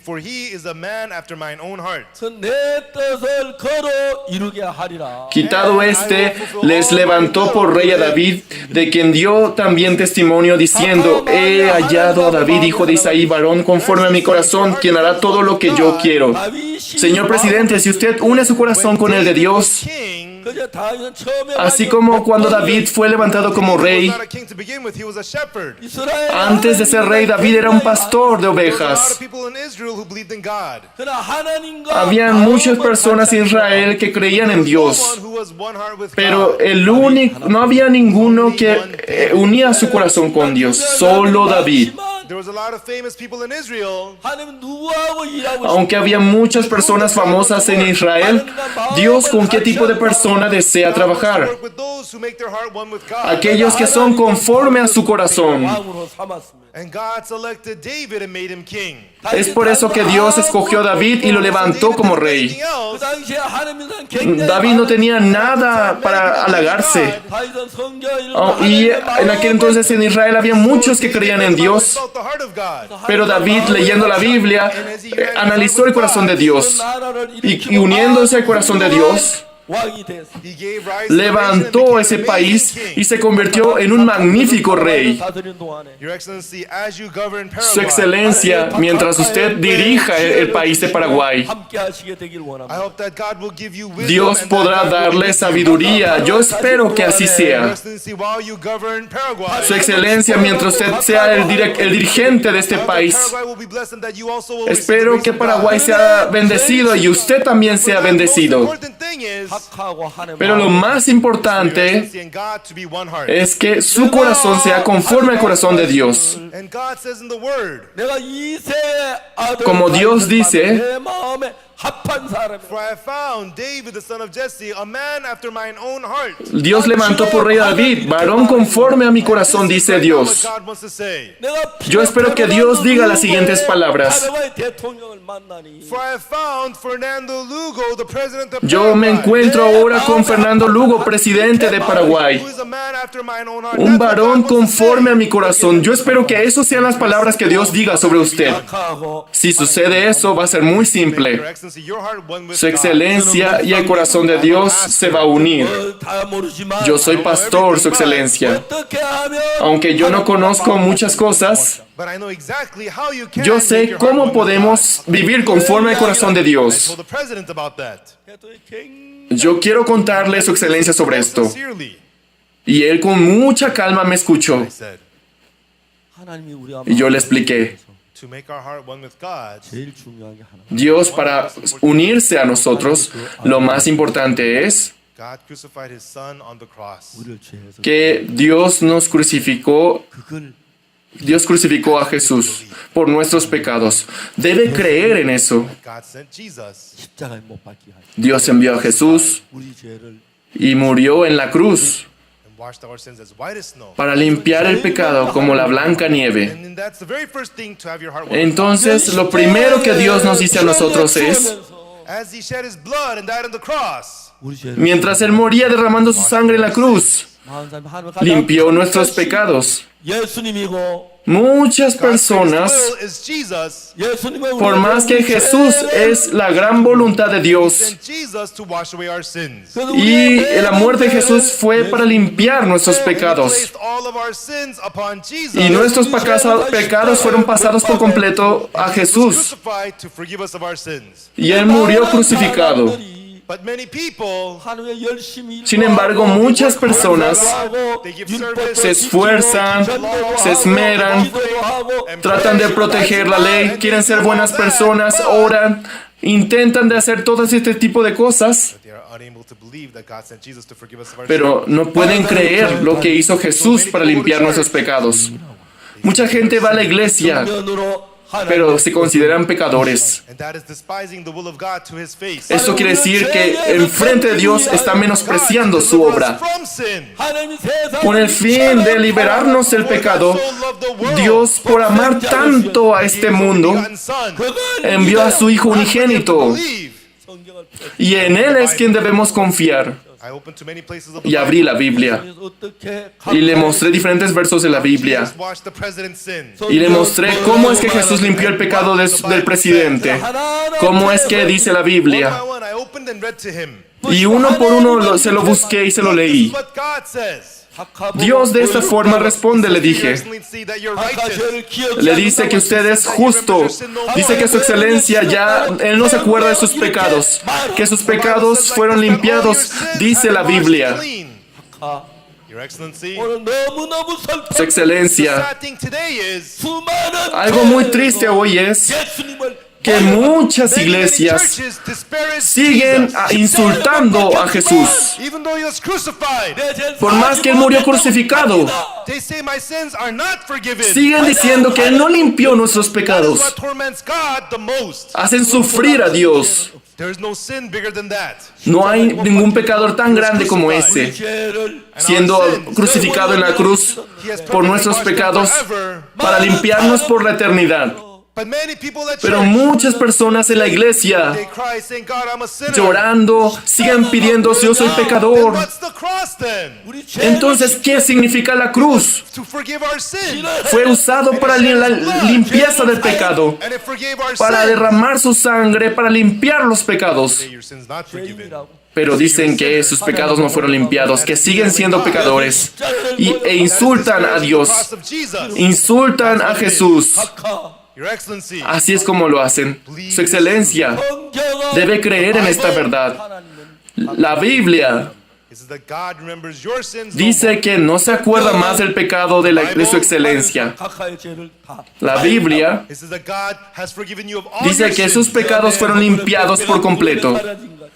for he is a man after mine own heart. 내 뜻을 걸어 이루게 하리라. Quitado este, les levantó por rey a David, de quien dio también testimonio diciendo, he hallado a David, hijo de Isaí, varón conforme a mi corazón, quien hará todo lo que yo quiero. Señor presidente, si usted une su corazón con el de Dios, King, 그저 다윗은 처음에 Así como cuando David fue levantado como rey, Not a king to begin with, he was a shepherd. 이스라엘 antes de ser rey, David era un pastor de There was a lot ovejas. of people in Israel who believed in God. 그러나 하나님과 Habían muchas personas en Israel que creían en Dios, Someone who was one heart with pero God. no había ninguno que unía su corazón con Dios, solo David. There was a lot of famous people in Israel. 하나님은 누구하고 일하고 Aunque había muchas personas famosas en Israel, Dios con qué tipo de persona desea God wants to trabajar. work with those who make their heart one with God. Aquellos que son conforme a su corazón. 왕으로 삼았습니다. And God selected David and made him king. Es por eso que Dios escogió a David y lo levantó como rey. 그 당시에 하나님은 굉장히 David no tenía nada para halagarse. 다윗은 성경을 Oh, y en aquel entonces en Israel había muchos que creían en Dios, pero David, leyendo la Biblia, analizó el corazón de Dios y uniéndose al corazón de Dios, 왕이 됐어. levantó ese país y se convirtió en un magnífico rey. 다스리는 동안에 Your Excellency, as you govern Su Paraguay, excelencia, mientras usted dirija el país de Paraguay, 함께 하시게 되길 I 원합니다. hope that God will give you wisdom Dios and that podrá God will darle lead you. sabiduría. Yo espero que así Your sea. Excellency, while you govern Paraguay, Su excelencia, mientras usted sea el dirigente de este I hope that país, Paraguay will be blessed and that you also will espero receive que the grace of Paraguay God. sea bendecido y usted también sea But the most bendecido. important thing is 착하고 하나님 Pero lo más Your importante Excellency and God to be one heart. es que su corazón sea conforme al corazón de Dios. And God says in the Word, 내가 이세 아들 Como Dios dice, 내 마음에 합한 사람이 for I have found David the son of Jesse, a man after mine own heart. Dios levantó por rey a David, varón conforme a mi corazón, dice Dios. God wants to say, Yo espero que Dios diga las siguientes palabras. 파라과이 대통령을 만나니 for I have found Fernando Lugo, the president of Yo me Paraguay, encuentro ahora con Fernando Lugo, presidente de Paraguay. who is a man after mine own heart. Un That's what varón God wants to conforme say. a mi corazón. Yo espero que eso sean las palabras que Dios diga sobre usted. 착하고 Si sucede eso, va a ser muy Your simple. Excellency, your heart one with Su God. excelencia y el corazón de Dios se va a unir. 다 모르지만 Yo soy pastor, su excelencia. 어떻게 하면 Aunque yo no conozco muchas cosas, But I know exactly how you can yo make sé your heart cómo one with podemos God. vivir conforme al corazón de I Dios. told the president about that. Yo quiero contarle su excelencia sobre esto. Sincerely, Y él con mucha calma me escuchó. I said, 하나님이 우리 Y yo le expliqué. to make our heart one with God, 제일 중요한 게 하나. Dios, para unirse a nosotros, lo más importante es God crucified his son on the cross. 우리를 죄에서 que Dios nos crucificó. 그걸 Dios crucificó a Jesús por nuestros pecados. Debe creer en eso. God sent Jesus 십자가에 못 박게 하여 Dios envió a Jesús 우리 죄를 y murió en la cruz and washed our sins as white as snow. para limpiar el pecado como la blanca nieve. And then that's the very first thing to have your heart one with Entonces, lo primero que Dios nos dice a nosotros es, God. As he shed his blood and died on the cross, 우리 죄를 mientras Él moría derramando su sangre en la cruz, 많은 사람이 하나님을 가장 limpió 큰 nuestros 것이 pecados. 예수님이고 Muchas God's personas, will is Jesus. 예수님의 por más que Jesús es la gran voluntad de Dios, Sent Jesus to wash away our sins. y la muerte de Jesús fue para limpiar nuestros And he pecados. placed all of our sins upon Jesus. Y nuestros pecados fueron pasados por completo a He was Jesús. crucified to forgive us of our sins. Y Él murió crucificado. But many people, Sin embargo, muchas personas se esfuerzan, se esmeran, tratan de proteger la ley, quieren ser buenas personas, oran, intentan de hacer todo este tipo de cosas, they are unable to believe that God sent Jesus to forgive us of our pero no pueden creer lo que hizo Jesús para limpiar nuestros pecados. Mucha gente va a la iglesia, pero se consideran pecadores. And that is despising the will of God to his face. Esto quiere decir que enfrente de Dios está menospreciando su obra. From sin. Con el fin de liberarnos del pecado, Dios, por amar tanto a este mundo, envió a su Hijo unigénito. Y en Él es quien debemos confiar. I opened to many places of the Y abrí la Biblia. Y le mostré diferentes versos de la Biblia. Jesus washed the president's sins. Y le mostré cómo es que Jesús limpió el pecado del presidente. Cómo es que dice la One Biblia. by one, I opened and read to him. Y uno por uno se lo busqué y se lo This leí. is what God says. Dios de esta forma responde, le Your dije. Excellency, that you're 각하 righteous. 죄를 기억지 Le dice que usted es justo. Dice que su excelencia ya, Él no se acuerda de sus pecados. Que sus pecados fueron limpiados, dice la Biblia. 각하 Your Excellency, 오늘 너무너무 Su 슬픈 the excelencia. sad thing today is 수많은 Algo muy triste hoy es 예수님을 que muchas many iglesias churches disparage siguen Jesus. insultando a Jesús. Even though he was crucified, Por más que Él murió crucificado, they say my sins are not forgiven. siguen diciendo que Él no limpió nuestros That is pecados. what torments God the most. Hacen sufrir a Dios. There is no sin bigger than that. No hay ningún pecador tan grande como ese, 죄를 siendo crucificado en la cruz He has por perfectly nuestros washed them pecados forever. para limpiarnos por la eternidad. But many people at Pero church, muchas personas en la iglesia, they cry saying, God, I'm a sinner. llorando, siguen pidiendo, si yo soy Then pecador. what's the cross then? 우리 죄를 Entonces, ¿qué significa la cruz? To forgive our sin. Fue usado para la limpieza del pecado, And it forgave our para sin. derramar su sangre, para limpiar los pecados. Your sin's not forgiven. 죄인이라고 Pero dicen que sus pecados no fueron limpiados, que siguen siendo pecadores e insultan a The Dios, cross of Jesus. insultan a Jesús. 각하 Your Excellency, Así es como lo hacen. Su excelencia 성경은 debe creer en esta verdad. 하나님은 La Biblia it says that God remembers your sins no dice more. que no se acuerda más del pecado de su excelencia. 각하의 죄를 다 La Biblia It says that God has forgiven you of all dice your que sus sins. pecados fueron limpiados por completo.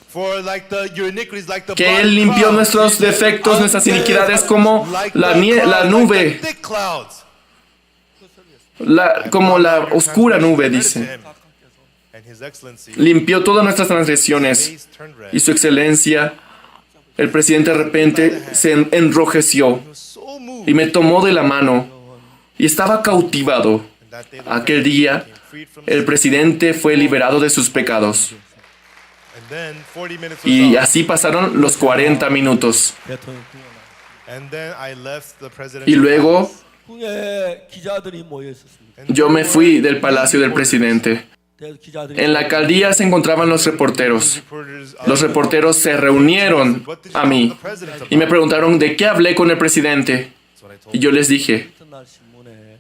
For like your iniquities, like the Que black Él limpió clouds, nuestros defectos, nuestras iniquidades como like la the clouds, like nube, the thick clouds. como la oscura nube, dice. And His Excellency, Limpió todas nuestras transgresiones. face turned red. Y su excelencia, el presidente de repente se enrojeció He was so moved. y me tomó de la mano y estaba cautivado. And that day the Aquel president día, became freed from el sin. presidente fue liberado de sus pecados. And then 40 minutes was Y up. así pasaron los 40 minutos. 대통령 궁에 And then I left the president. Y luego 궁에 기자들이 모여 있었습니다. yo me fui del palacio del presidente. 기자들이 En la alcaldía se encontraban los reporteros. Los reporteros se reunieron a mí y me preguntaron de qué hablé con el presidente. Y yo les dije, 이튿날 신문에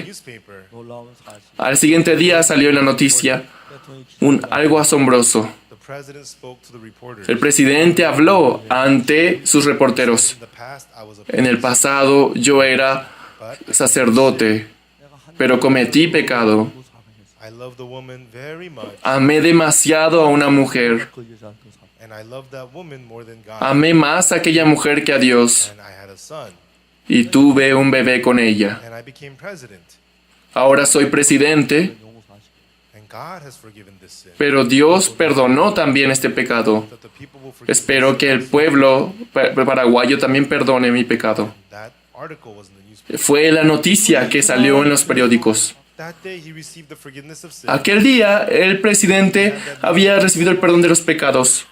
newspaper. 놀라운 사실. al siguiente día salió en la noticia 대통령이 algo asombroso. The president spoke to the reporters. El presidente habló ante sus reporteros. In the past, I was a En el pasado yo era sacerdote, pero cometí pecado. I loved the woman very much, Amé demasiado a una mujer. 그 여자한테 사. and I loved that woman more than God. Amé más a aquella mujer que a Dios. And I had a son, Y tuve un bebé con ella. and I became president. Ahora soy presidente, 용서하시고. And God has forgiven this sin. pero Dios perdonó también este pecado. That the people will forgive Espero que el pueblo paraguayo también perdone mi pecado. that article was in the newspaper. Fue la noticia que salió en los periódicos. That day he received the forgiveness of sin. Aquel día el presidente había recibido el perdón de los pecados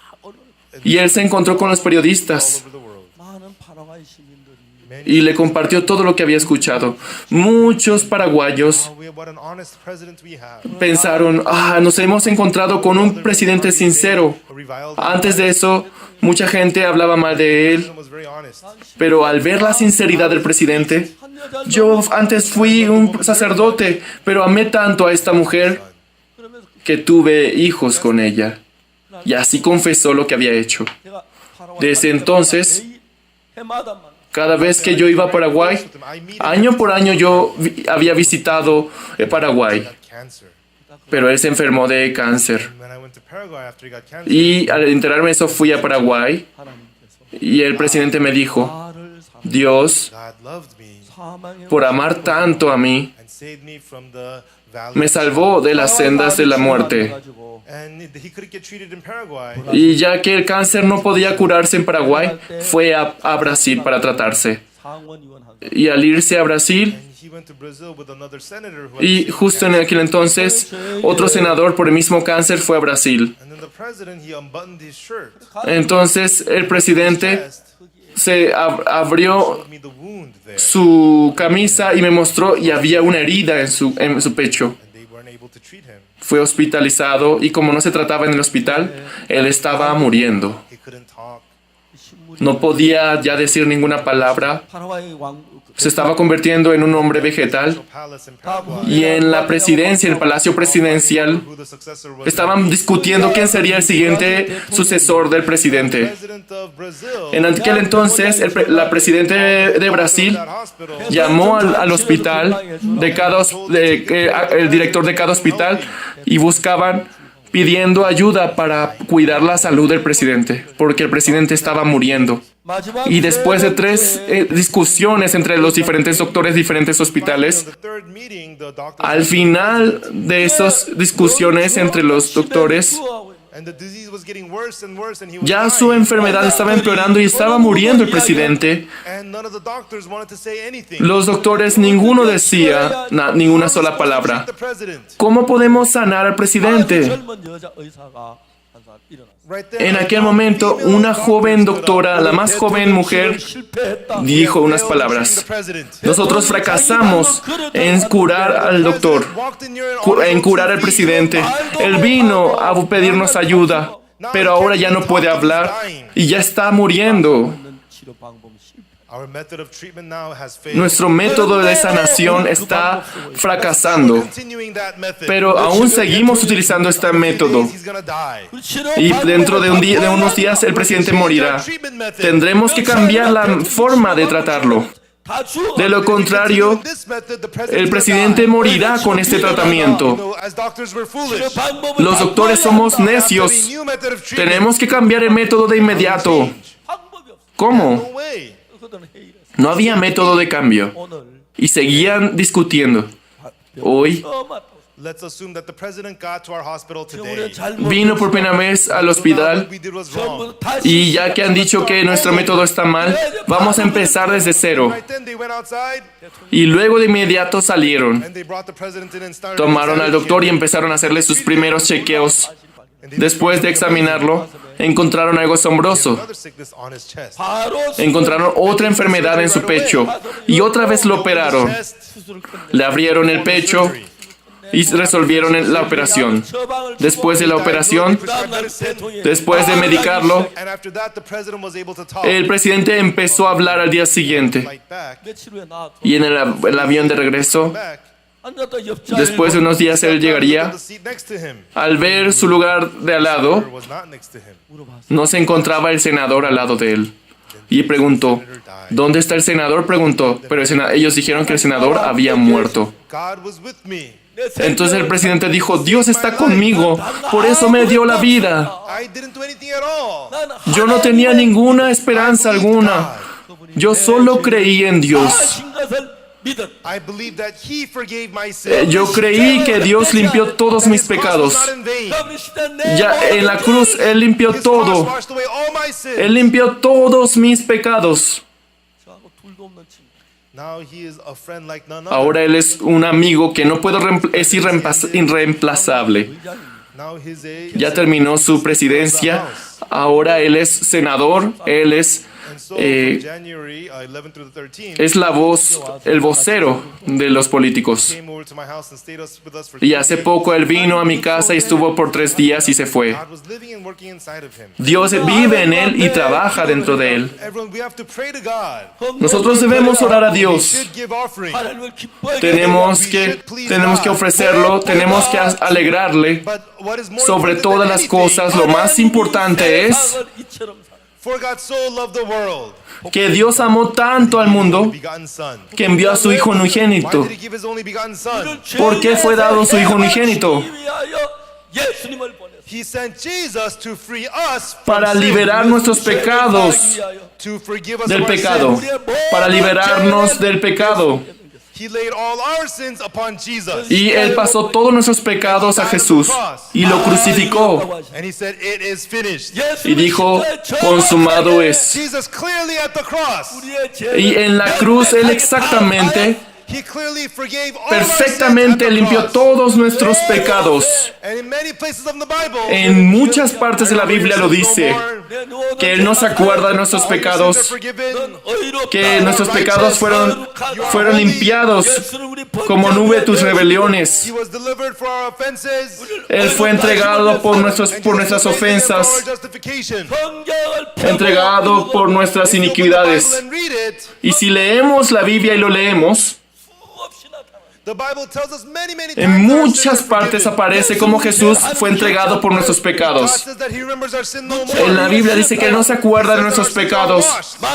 y él se encontró con los all periodistas over the world. 많은 파라과이 시민들이 y le compartió todo lo que había escuchado. Muchos paraguayos What an honest president we have. pensaron, nos hemos encontrado con un presidente sincero. Antes de eso, mucha gente hablaba mal de él, was very honest. pero al ver la sinceridad del presidente, yo antes fui un sacerdote, pero amé tanto a esta mujer que tuve hijos con ella. Y así confesó lo que había hecho. 제가 파라과이 Desde entonces, 해마다 cada vez que yo iba a Paraguay, año por año yo había visitado Paraguay, Cancer. pero él se enfermó de cáncer. When I went to Paraguay after he got cancer, Y al enterarme de eso fui a Paraguay 하나님께서 y el presidente me dijo, 나를 Dios, God loved me 사망의 por amar tanto a mí, and saved me from the valley. me salvó de las sendas de la muerte. And he couldn't get treated in Paraguay. Y ya que el cáncer no podía curarse en Paraguay, fue a Brasil para tratarse. 상원의원하고 Y al irse a Brasil, And he went to Brazil with another senator who had y the same justo en cancer. aquel entonces, otro senador por el mismo cáncer fue a Brasil. And then the president, he unbuttoned his shirt. Entonces el presidente Chest, se abrió showed me the wound there. su camisa y me mostró y había una herida en su pecho. And they weren't able to treat him. Fue hospitalizado y como no se trataba en el hospital, él estaba muriendo. He couldn't talk. No podía ya decir ninguna palabra. 파라과이 왕 Se estaba convirtiendo en un hombre vegetal. Y en la presidencia, en el palacio presidencial, estaban discutiendo quién sería el siguiente sucesor del presidente. En aquel entonces, la presidenta de Brasil llamó al hospital, el director de cada hospital, y buscaban pidiendo ayuda para cuidar la salud del presidente, porque el presidente estaba muriendo. Y después de 3 discusiones entre los diferentes doctores de diferentes hospitales, al final de esas discusiones entre los doctores, ya su enfermedad estaba empeorando y estaba muriendo el presidente. Los doctores, ninguno decía ninguna sola palabra. ¿Cómo podemos sanar al presidente? 젊은 여자 의사가 한 사람 일어났어요. En aquel momento, una joven doctora, la más joven mujer, dijo unas palabras. Nosotros fracasamos en curar al doctor, en curar al presidente. Él vino a pedirnos ayuda, pero ahora ya no puede hablar y ya está muriendo. Nuestro método de sanación está fracasando, pero aún seguimos utilizando este método. Y dentro de unos días el presidente morirá. Tendremos que cambiar la forma de tratarlo. De lo contrario, el presidente morirá con este tratamiento. Los doctores somos necios. Tenemos que cambiar el método de inmediato. ¿Cómo? No había método de cambio. Y seguían discutiendo. Hoy vino por primera vez al hospital y ya que han dicho que nuestro método está mal, vamos a empezar desde cero. Y luego de inmediato salieron. Tomaron al doctor y empezaron a hacerle sus primeros chequeos. Después de examinarlo, encontraron algo asombroso. Encontraron otra enfermedad en su pecho y otra vez lo operaron. Le abrieron el pecho y resolvieron la operación. Después de la operación, después de medicarlo, el presidente empezó a hablar al día siguiente. Y en el avión de regreso, después de unos días él llegaría. Al ver su lugar de al lado, no se encontraba el senador al lado de él. Y preguntó, ¿dónde está el senador? Preguntó, pero ellos dijeron que el senador había muerto. Entonces el presidente dijo, Dios está conmigo, por eso me dio la vida. Yo no tenía ninguna esperanza alguna. Yo solo creí en Dios. Yo creí que Dios limpió todos mis pecados. Ya en la cruz Él limpió todo. Él limpió todos mis pecados. Ahora Él es un amigo que no puedo es irreemplazable. Ya terminó su presidencia. Ahora Él es senador. Él es la voz, el vocero de los políticos. Y hace poco él vino a mi casa y estuvo por 3 días y se fue. Dios vive en él y trabaja dentro de él. Nosotros debemos orar a Dios. Tenemos que ofrecerlo, tenemos que alegrarle. Sobre todas las cosas, lo más importante es que Dios amó tanto al mundo que envió a su Hijo unigénito. ¿Por qué fue dado su Hijo unigénito? Para liberar nuestros pecados del pecado. Para liberarnos del pecado. Y Él pasó todos nuestros pecados a Jesús y lo crucificó. Y dijo, consumado es. Y en la cruz Él exactamente He clearly forgave all perfectamente our sins at limpió the cross. todos nuestros pecados. And in many places of the Bible, En muchas partes de la Biblia lo dice, que Él no se acuerda de nuestros pecados, que nuestros pecados fueron limpiados como nube de tus rebeliones. He was delivered for our offenses. Él fue entregado por nuestras ofensas, entregado por nuestras iniquidades. Y si leemos la Biblia y lo leemos, en muchas partes aparece como Jesús fue entregado por nuestros pecados. En la Biblia dice que Él no se acuerda de nuestros pecados.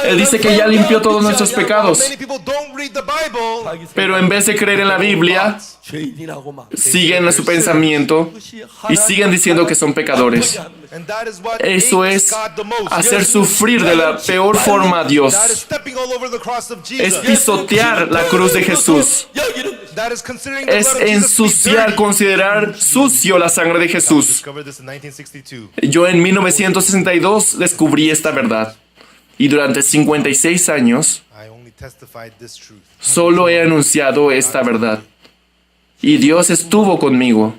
Él dice que ya limpió todos nuestros pecados. Pero en vez de creer en la Biblia, siguen en su pensamiento y siguen diciendo que son pecadores. Eso es hacer sufrir de la peor forma a Dios. Es pisotear la cruz de Jesús. Es ensuciar, considerar sucio la sangre de Jesús. Yo en 1962 descubrí esta verdad. Y durante 56 años solo he anunciado esta verdad. Y Dios estuvo conmigo.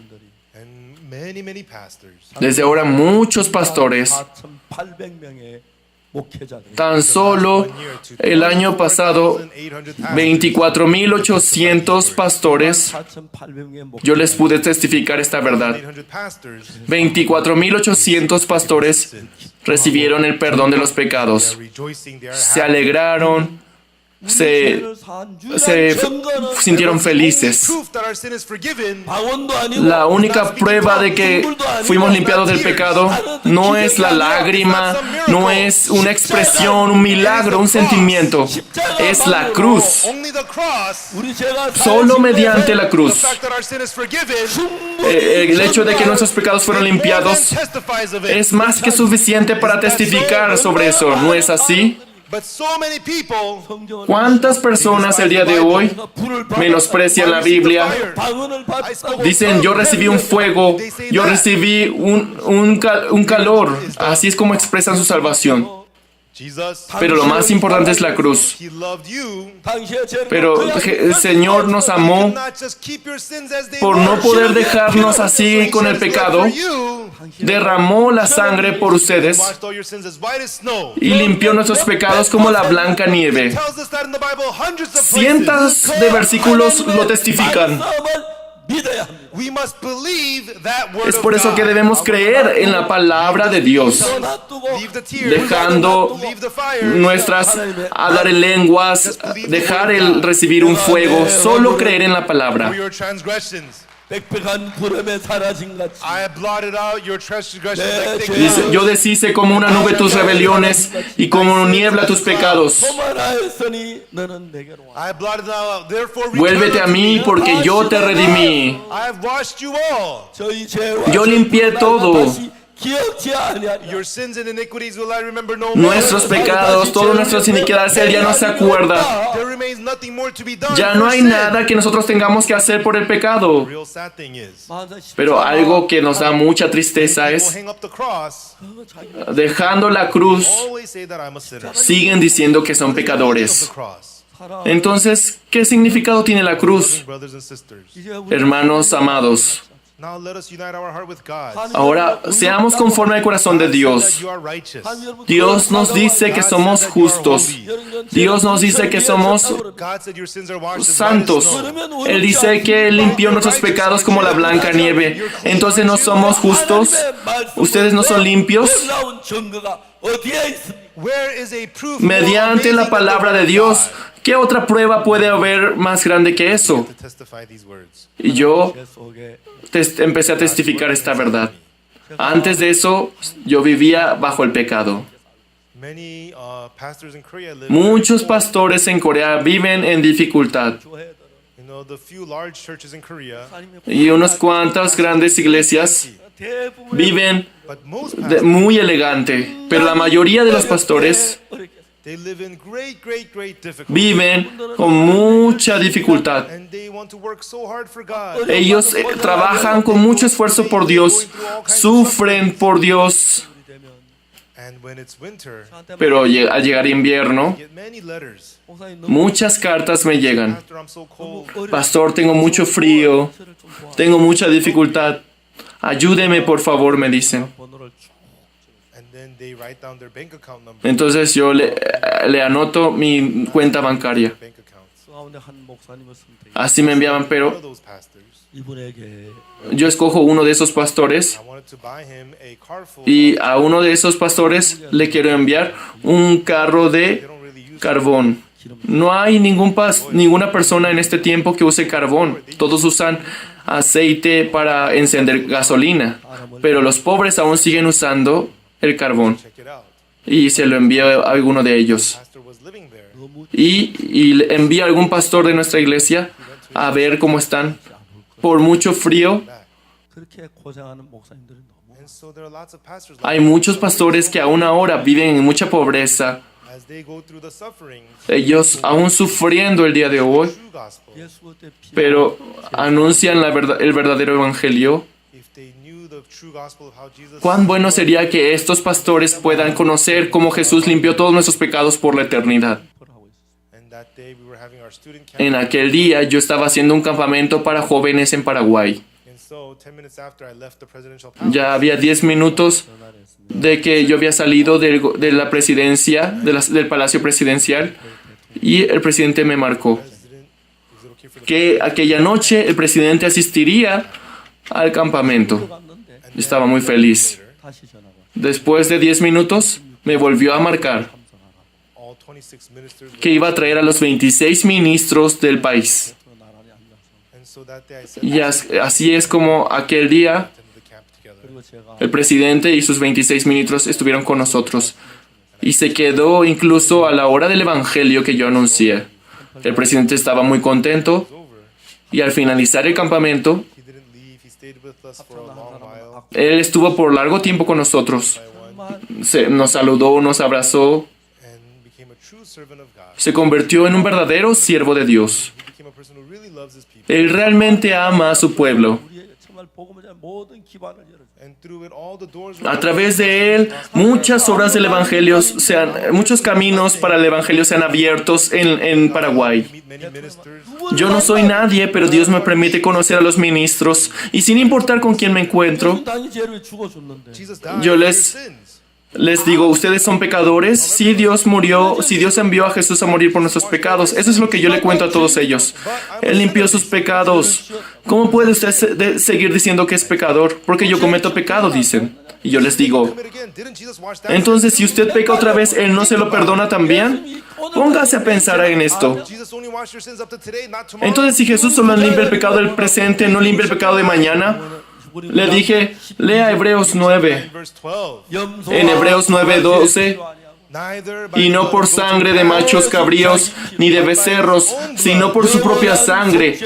Desde ahora muchos pastores, tan solo el año pasado, 24,800 pastores, yo les pude testificar esta verdad. 24,800 pastores recibieron el perdón de los pecados. Se alegraron, se sintieron felices. La única prueba de que fuimos limpiados del pecado no es la lágrima, no es una expresión, un milagro, un sentimiento. Es la cruz. Solo mediante la cruz. El hecho de que nuestros pecados fueron limpiados es más que suficiente para testificar sobre eso. ¿No es así? ¿Cuántas personas el día de hoy menosprecian la Biblia? Dicen, yo recibí un fuego, yo recibí un calor. Así es como expresan su salvación. Pero lo más importante es la cruz. Pero el Señor nos amó por no poder dejarnos así con el pecado. Derramó la sangre por ustedes y limpió nuestros pecados como la blanca nieve. Cientos de versículos lo testifican. Es por eso que debemos creer en la palabra de Dios, dejando nuestras hablar en lenguas, dejar el recibir un fuego, solo creer en la palabra. Dice, yo deshice como una nube tus rebeliones y como niebla tus pecados. Vuélvete a mí porque yo te redimí. Yo limpié todo. Nuestros pecados, todas nuestras iniquidades, Él ya no se acuerda. Ya no hay nada que nosotros tengamos que hacer por el pecado. Pero algo que nos da mucha tristeza es, dejando la cruz, siguen diciendo que son pecadores. Entonces, ¿qué significado tiene la cruz? Hermanos amados, ahora seamos conforme al corazón de Dios. Dios nos dice que somos justos. Dios nos dice que somos santos. Él dice que Él limpió nuestros pecados como la blanca nieve. Entonces no somos justos. ¿Ustedes no son limpios? Mediante la palabra de Dios. ¿Qué otra prueba puede haber más grande que eso? Y yo empecé a testificar esta verdad. Antes de eso, yo vivía bajo el pecado. Muchos pastores en Corea viven en dificultad. Y unas cuantas grandes iglesias viven muy elegante. Pero la mayoría de los pastores viven con mucha dificultad. Ellos trabajan con mucho esfuerzo por Dios, sufren por Dios. And when it's winter, Pero al llegar invierno, I get many letters. 목사님 너무 muchas cartas me llegan. Pastor, I'm so cold. Pastor, tengo mucho frío, tengo mucha dificultad. Ayúdeme, por favor, me dicen. 번호를 쭉 And then they write down their bank account number. Entonces yo le anoto mi cuenta bancaria. Bank accounts. 가운데 한 목사님을 선택해 Así me enviaban, One pero of those pastors, 이분에게 yo escojo uno de esos pastores I wanted to buy him a car full. y a uno de esos pastores le quiero enviar un carro They de don't really use carbón. No hay ninguna persona en este tiempo que use carbón. Todos usan aceite para encender gasolina. Pero los pobres aún siguen usando el carbón. check it out. Y se lo envío a alguno de ellos. Pastor was living there. 너무 Y le envío a algún pastor de nuestra iglesia a ver cómo están. Por mucho frío, 그렇게 고생하는 목사님들이 너무 And so there are lots of pastors hay like muchos pastores que aún ahora viven en mucha pobreza. as they go through the sufferings, Ellos aún sufriendo el día de hoy, true gospel. 예수 때 피 pero anuncian el verdadero evangelio. If they knew the true gospel of how Jesus Cuán bueno sería que estos pastores puedan conocer cómo Jesús limpió todos nuestros pecados por la eternidad. 하고 있었어요. and that day we were having our student camp. En aquel día yo estaba haciendo un campamento para jóvenes en Paraguay. And so 10 minutes after I left the presidential palace, Ya había 10 minutos de que yo había salido de la presidencia, del palacio presidencial, y el presidente me marcó president, is it okay for the que aquella noche el presidente asistiría al campamento. 갔는데 Yo estaba muy feliz. 다시 전화가 Después de 10 minutos me volvió a marcar all 26 ministers que iba a traer a los 26 ministros del país. 나란히 앉아서 and so that day I said Y así es como aquel día attend the camp together. 그리고 제가 el presidente y sus 26 ministros estuvieron con nosotros. Y se quedó incluso a la hora del evangelio que yo anuncié. El presidente estaba muy contento Over. y al finalizar el campamento, He didn't leave. He stayed with us for a long while. él estuvo por largo tiempo con nosotros. By one, Nos saludó, nos abrazó, and became a true servant of God. se convirtió en un verdadero siervo de Dios. He became a person who really loves his people. Él realmente ama a su pueblo. 우리의 정말 복음을 전한 모든 기반을 열어줘. And through it, all the doors were A través de él, muchas obras del evangelio, muchos caminos para el evangelio sean abiertos en Paraguay. meet many ministers. Yo no soy nadie, pero Dios me permite conocer a los ministros y sin importar con quién me encuentro, 당연히 죄를 죽어줬는데 Jesus died Yo for your les- sins. les digo, ¿ustedes son pecadores? Sí, Dios murió, sí, Dios envió a Jesús a morir por nuestros pecados. Eso es lo que yo le cuento a todos ellos. Él limpió sus pecados. ¿Cómo puede usted seguir diciendo que es pecador? Porque yo cometo pecado, dicen. Y yo les digo, Commit again. Didn't Jesus wash that? entonces si usted peca otra vez, ¿Él no se lo perdona también? Póngase a pensar en esto. Jesus only washed your sins up to today, not tomorrow. Entonces si Jesús solo limpia el pecado del presente, no limpia el pecado de mañana, le dije, lea Hebreos 9. Verse 12. En Hebreos 9:12, Neither by y no por sangre de machos cabríos ni de becerros, sino por su propia sangre,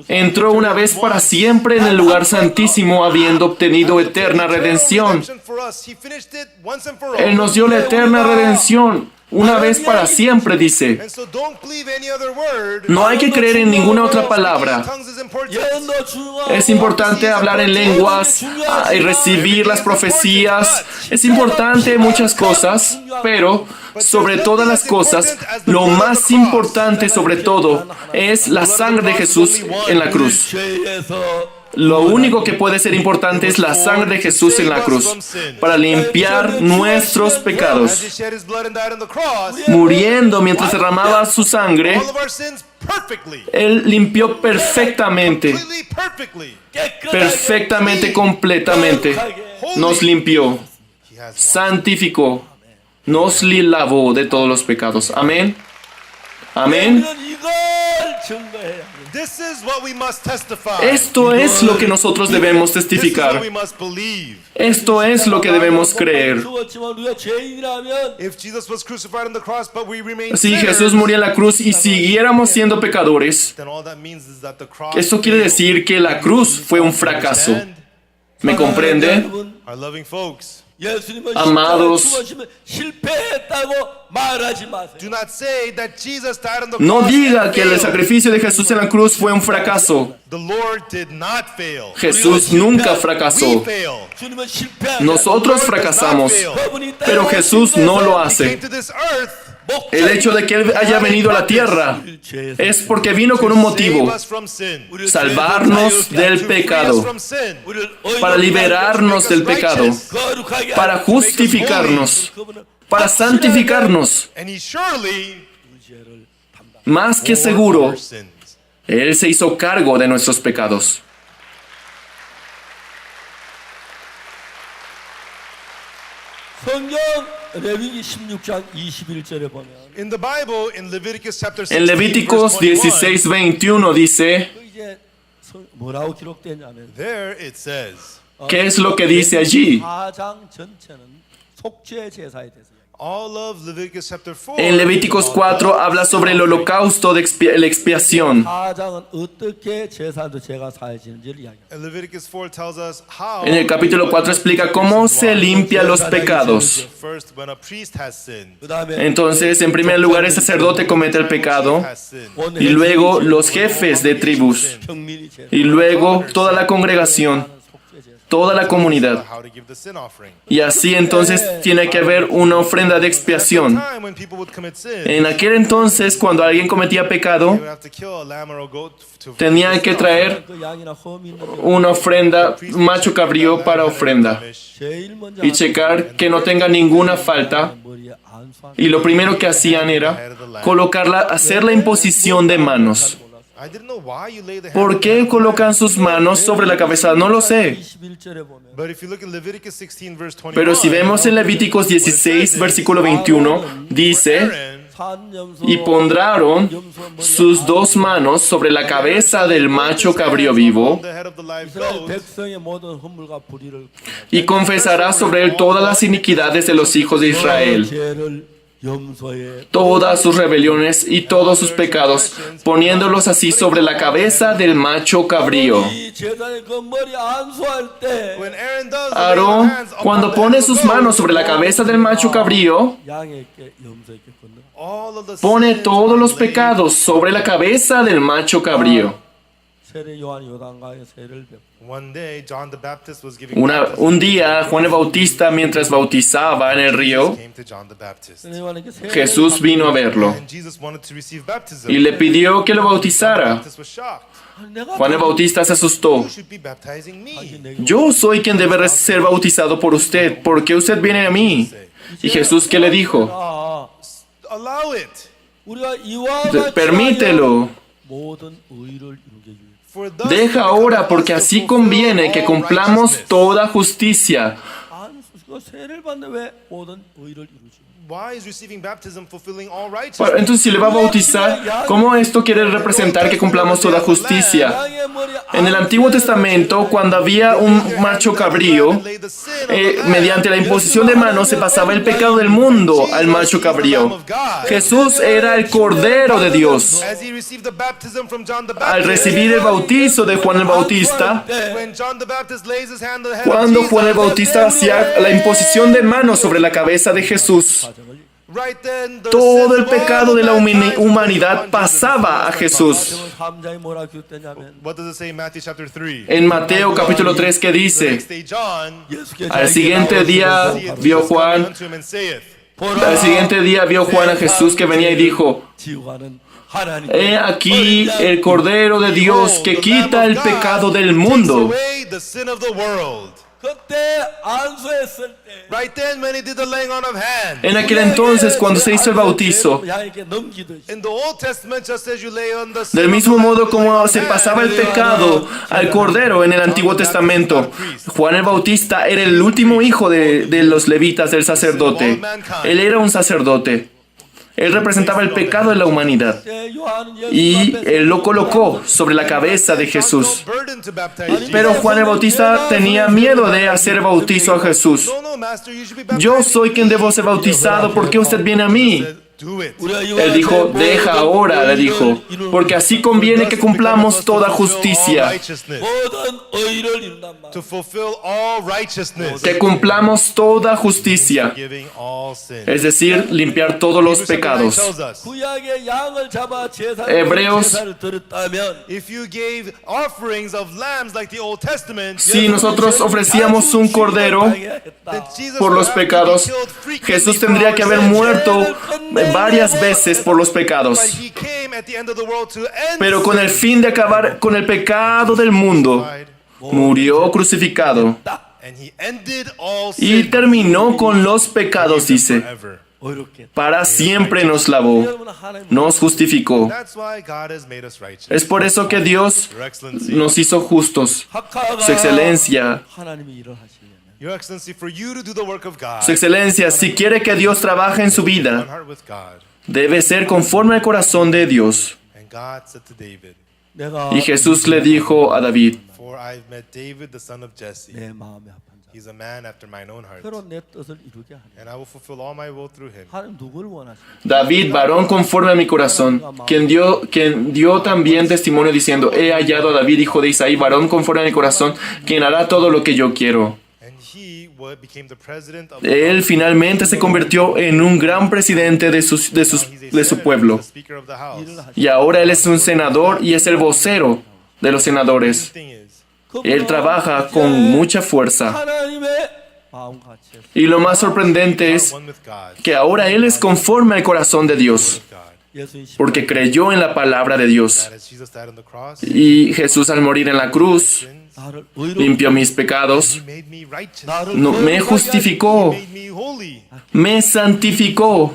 entró una vez para siempre en el lugar santísimo, habiendo obtenido eterna redención. for us. He finished it once and for all. Él nos dio la eterna redención, una vez para siempre, dice. And so don't believe any other word. No hay que creer en ninguna otra palabra. Tongues is important. Es importante hablar en lenguas y recibir las profecías. Es importante muchas cosas, pero sobre todas las cosas, lo más importante sobre todo es la sangre de Jesús en la cruz. Lo único que puede ser importante es la sangre de Jesús en la cruz para limpiar nuestros As he pecados. shed his blood and died on the cross, Muriendo mientras derramaba su sangre, all of our sins perfectly. Él limpió perfectamente, Completely perfectly. perfectamente, completamente. Nos limpió, He has santificó, nos lavó de todos los pecados. Amén. Amén. 이걸 증거해야 돼. This is what we must testify. Esto es lo que nosotros debemos This is what testificar. we must believe. Esto es lo que debemos creer. 죽었지만 우리가 죄인이라면 If Jesus was crucified on the cross, but we remain Si sinners, Jesús murió en la cruz y siguiéramos siendo pecadores, then all that means is that the cross esto quiere failed. decir que la cruz fue un fracaso. Understand? ¿Me comprende? Our loving folks, 예수님은 Amados, 십자가에 죽으시면 실패했다고 말하지 마세요. Do not say that Jesus died on the no cross diga and que el failed. sacrificio de Jesús en la cruz fue un fracaso. The Lord did not fail. Jesús nunca We fracasó. fail. 주님은 실패하지 Nosotros fracasamos, 않으시고 pero Jesús no lo He hace. came to this earth El hecho de que Él haya venido a la tierra es porque vino con un to motivo: save us from sin, salvarnos del to free us pecado, from sin, para liberarnos del pecado, para justificarnos, para santificarnos. and He surely Más que bore seguro, our sins. Él se hizo cargo de nuestros pecados. 성경 레위기 16장 21절에 보면 In the Bible, in Leviticus chapter 16, En Levíticos verse 21, 16:21 dice, 이제 뭐라고 기록되냐면 there it says, ¿qué es lo que dice allí? 4장 전체는 속죄 제사에 대해서 all of Leviticus chapter 4. En Levíticos 4 habla sobre el holocausto de la expiación. 4장은 어떻게 제사도 제가 사해지는지를 이야기합니다. And Leviticus 4 tells us how. En el capítulo 4 explica cómo se limpia los pecados. First, when a priest has sinned, 그다음에 Entonces, en primer lugar, el sacerdote comete el pecado, y luego los jefes de tribus, 평민이 제사 y luego toda la congregación, toda la comunidad. how to give the sin offering. Y así entonces tiene que haber una ofrenda de expiación. Time when people would commit sin, En aquel entonces, cuando alguien cometía they pecado, would have to kill a lamb or a goat to tenían que traer 그 양이나 험이 있는 una ofrenda, un macho cabrío para ofrenda, 제일 먼저 y checar que no tenga ninguna falta. 머리에 안수하는 Y lo primero que hacían era hacer la imposición de manos. I didn't know why you lay the hand ¿Por on qué colocan sus manos sobre la cabeza? No lo sé. 21절에 보면 But if you look in Leviticus 16 verse 21, Pero si vemos en Levíticos 16, versículo 21, dice, Aaron 산염소 y pondrán sus dos manos sobre la cabeza del macho cabrío vivo, the head of the live 이스라엘 goat, 백성의 모든 허물과 불의를 y confesará sobre él todas las iniquidades de los hijos de Israel, 죄를 염소에 todas sus rebeliones y todos sus pecados, poniéndolos así sobre la cabeza del macho cabrío. 이 제단의 그 머리 안수할 때 when Aaron does lay Aarón, the hands upon cuando the pone head of the sus goat, manos sobre la cabeza del macho cabrío, 양에게 염소에게 건너 all of the pone sins todos are los laid. pecados sobre la cabeza del macho cabrío. 세례 요한 요단강에 세례를 베풀 One day, John the Baptist was giving Un día, Juan el Bautista, mientras bautizaba en el río, came to John the Baptist. 세례 요한에게 세례를 Jesús vino a verlo And Jesus wanted to receive baptism. y le pidió que lo bautizara. Baptist was shocked. 내가 Juan el Bautista se asustó. You should be baptizing me. Yo soy quien debe ser bautizado por usted. ¿Por qué usted viene a mí? Y Jesús, ¿qué le dijo? 아, Allow it. 우리가 이와 같이 Permítelo. 모든 의를 이루게 해 For thus Deja ahora, porque así conviene que cumplamos toda justicia. 안수가 세례를 받는데 왜 모든 의를 이루지? Why is receiving baptism fulfilling all righteousness? Entonces, si le va a bautizar, ¿cómo esto quiere representar que cumplamos toda justicia? 양의 머리 En el Antiguo Testamento, cuando había un macho cabrío, mediante la imposición de manos se pasaba el pecado del mundo al macho cabrío. Jesús era el Cordero de Dios. As he received the baptism from John the Al Baptist, recibir el bautizo de Juan el Bautista, when John the Baptist lays his hand on the head cuando of Juan el Jesus, Bautista hacía la imposición de manos sobre la cabeza de Jesús, right then, the todo sins el of all pecado de la mankind humanidad was upon pasaba a Jesus. Jesús. 마태복음 3장에 뭐라 기록되냐면 What does it say in Matthew chapter 3? En Mateo capítulo 3, que The dice, next day, John 예수께 al siguiente día vio Juan, unto him and saith, al siguiente día vio Juan a Jesús que venía y dijo, 지옥하는 하나님 he aquí el Cordero de Dios que the quita Lamb el of God pecado del takes mundo. away the sin of the world. 그때 안수했을 때 Right then, when he did the laying on of hands. En aquel entonces, cuando se hizo el bautizo, 양에게 넘기듯이 In the Old Testament, just as you lay on the sin del of mismo the modo lamb, como se pasaba el pecado al Cordero en el Antiguo Testamento, Juan el Bautista era el último hijo de los levitas, del sacerdote. Él era un sacerdote. Él representaba el pecado de la humanidad. Y él lo colocó sobre la cabeza de Jesús. burden to baptize Pero Juan el Bautista tenía miedo de hacer bautizo a Jesús. No, master, you should be baptized. Yo soy quien debo ser bautizado, ¿por qué usted viene a mí? do it. Él dijo, deja ahora, le dijo, porque así conviene que cumplamos toda justicia, To fulfill all righteousness. que cumplamos toda justicia, Forgiving all sin. es decir, limpiar todos los Hebrews chapter 9 pecados. tells us, 구약의 양을 잡아 Hebreos- 제사를 드렸다면 if you gave offerings of lambs like the Old Testament, Si nosotros ofrecíamos un cordero then Jesus por would los have to be pecados, killed frequently Jesús for tendría our que haber sins. muerto varias veces por los pecados. But he came at the end of the world to end Pero con el sin. fin de acabar con el pecado del mundo, murió crucificado And he ended all y sin terminó con los pecados, dice. forever. 어렵게. Para siempre nos lavó, nos justificó. That's why God has made us righteous. Es por eso que Dios Your Excellency, nos hizo justos. Su excelencia, 하나님이 일을 하시려면 Your Excellency, for you to do the work of God, su excelencia, si quiere que Dios trabaje en su one vida, heart with God. debe ser conforme al corazón de Dios. And God said to David, 내가 Y Jesús le dijo a David, for I've met David, the son of Jesse. 내 마음에 합한 자 He's a man after mine own heart. 새로 내 뜻을 이루게 하네. And I will fulfill all my will through him. 하나님 누구를 원하십니까? David, varón conforme a mi corazón, quien dio también testimonio diciendo, he hallado a David, hijo de Isaí, varón conforme a mi corazón, quien hará todo lo que yo quiero. And he became the president of Él finalmente se convirtió en un gran presidente de su pueblo. the Speaker of the House. Y ahora él es un senador y es el vocero de los senadores. The thing is, Él trabaja con mucha fuerza. 하나님의 마음같이 Y lo más sorprendente es one with God. que ahora él es conforme al corazón de Dios, God. 예수님 십 porque creyó en la palabra de Dios. That as Jesus died on the cross, Y Jesús al morir en la cruz sins, 나를 의로 limpió mis pecados, he made me righteous. 나를 no, me 거룩하게 justificó, He made me holy. me santificó,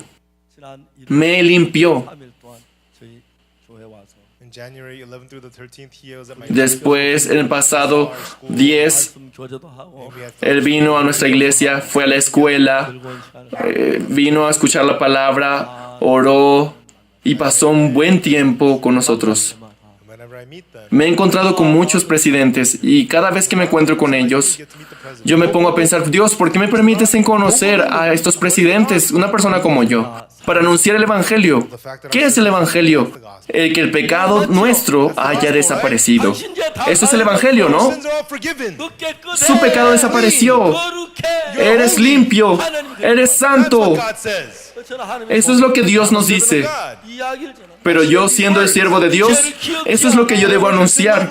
지난 1월 me limpió. 3일 동안 저희 교회 와서 In January 11th through the 13th, he was at my Después, en el pasado 10, 말씀 교제도 하고 We had él vino a nuestra iglesia, fue a la escuela, 즐거운 시간을 vino a escuchar la palabra, oró y pasó un buen tiempo con nosotros. whenever I meet them, Me he encontrado con muchos presidentes y cada vez que me encuentro con ellos, get to meet the president. yo me pongo a pensar, Dios, ¿por qué me permites en conocer a estos presidentes, una persona como yo, para anunciar el Evangelio? ¿Qué es el Evangelio? Que el pecado nuestro haya desaparecido. Eso es el Evangelio, ¿no? Sins are all forgiven. 너 깨끗해. Su pecado desapareció. 거룩해. Eres limpio, eres That's santo. what God says. 그렇잖아, 하나님의 Eso es lo que Dios nos Servant dice. of God. 이야기를 전하. Pero yo, siendo el siervo de Dios, eso es lo que yo debo anunciar.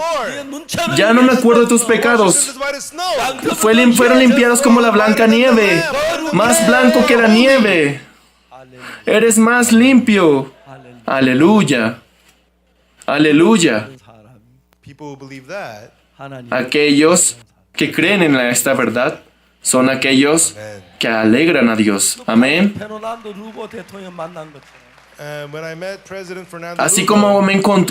Ya no me acuerdo de tus Sins pecados. as white as snow. Fueron limpiados como la blanca nieve, más blanco que la nieve. Eres más limpio. Aleluya. Aleluya. 사람 People who believe that, 하나님 Aquellos que creen en esta verdad son aquellos que alegran a Dios. Amén. 페르난도 루보 대통령 만난 것처럼 when I met President Fernando Así Lugo, como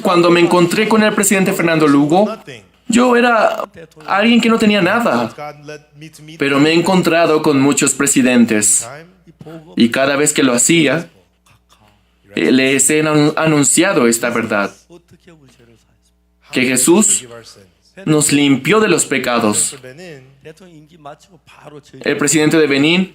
cuando me encontré con el presidente Fernando Lugo, nothing. yo era alguien que no tenía nada. God led me to meet Pero me he encontrado con muchos presidentes time. 이 복음 y cada vez que lo hacía, les he anunciado esta verdad, 어떻게 우리 죄를 사했습니까? que Jesús Forgive our sins. nos limpió de los pecados. For Benin, 대통령 임기 마치고 바로 저희 El presidente de Benín,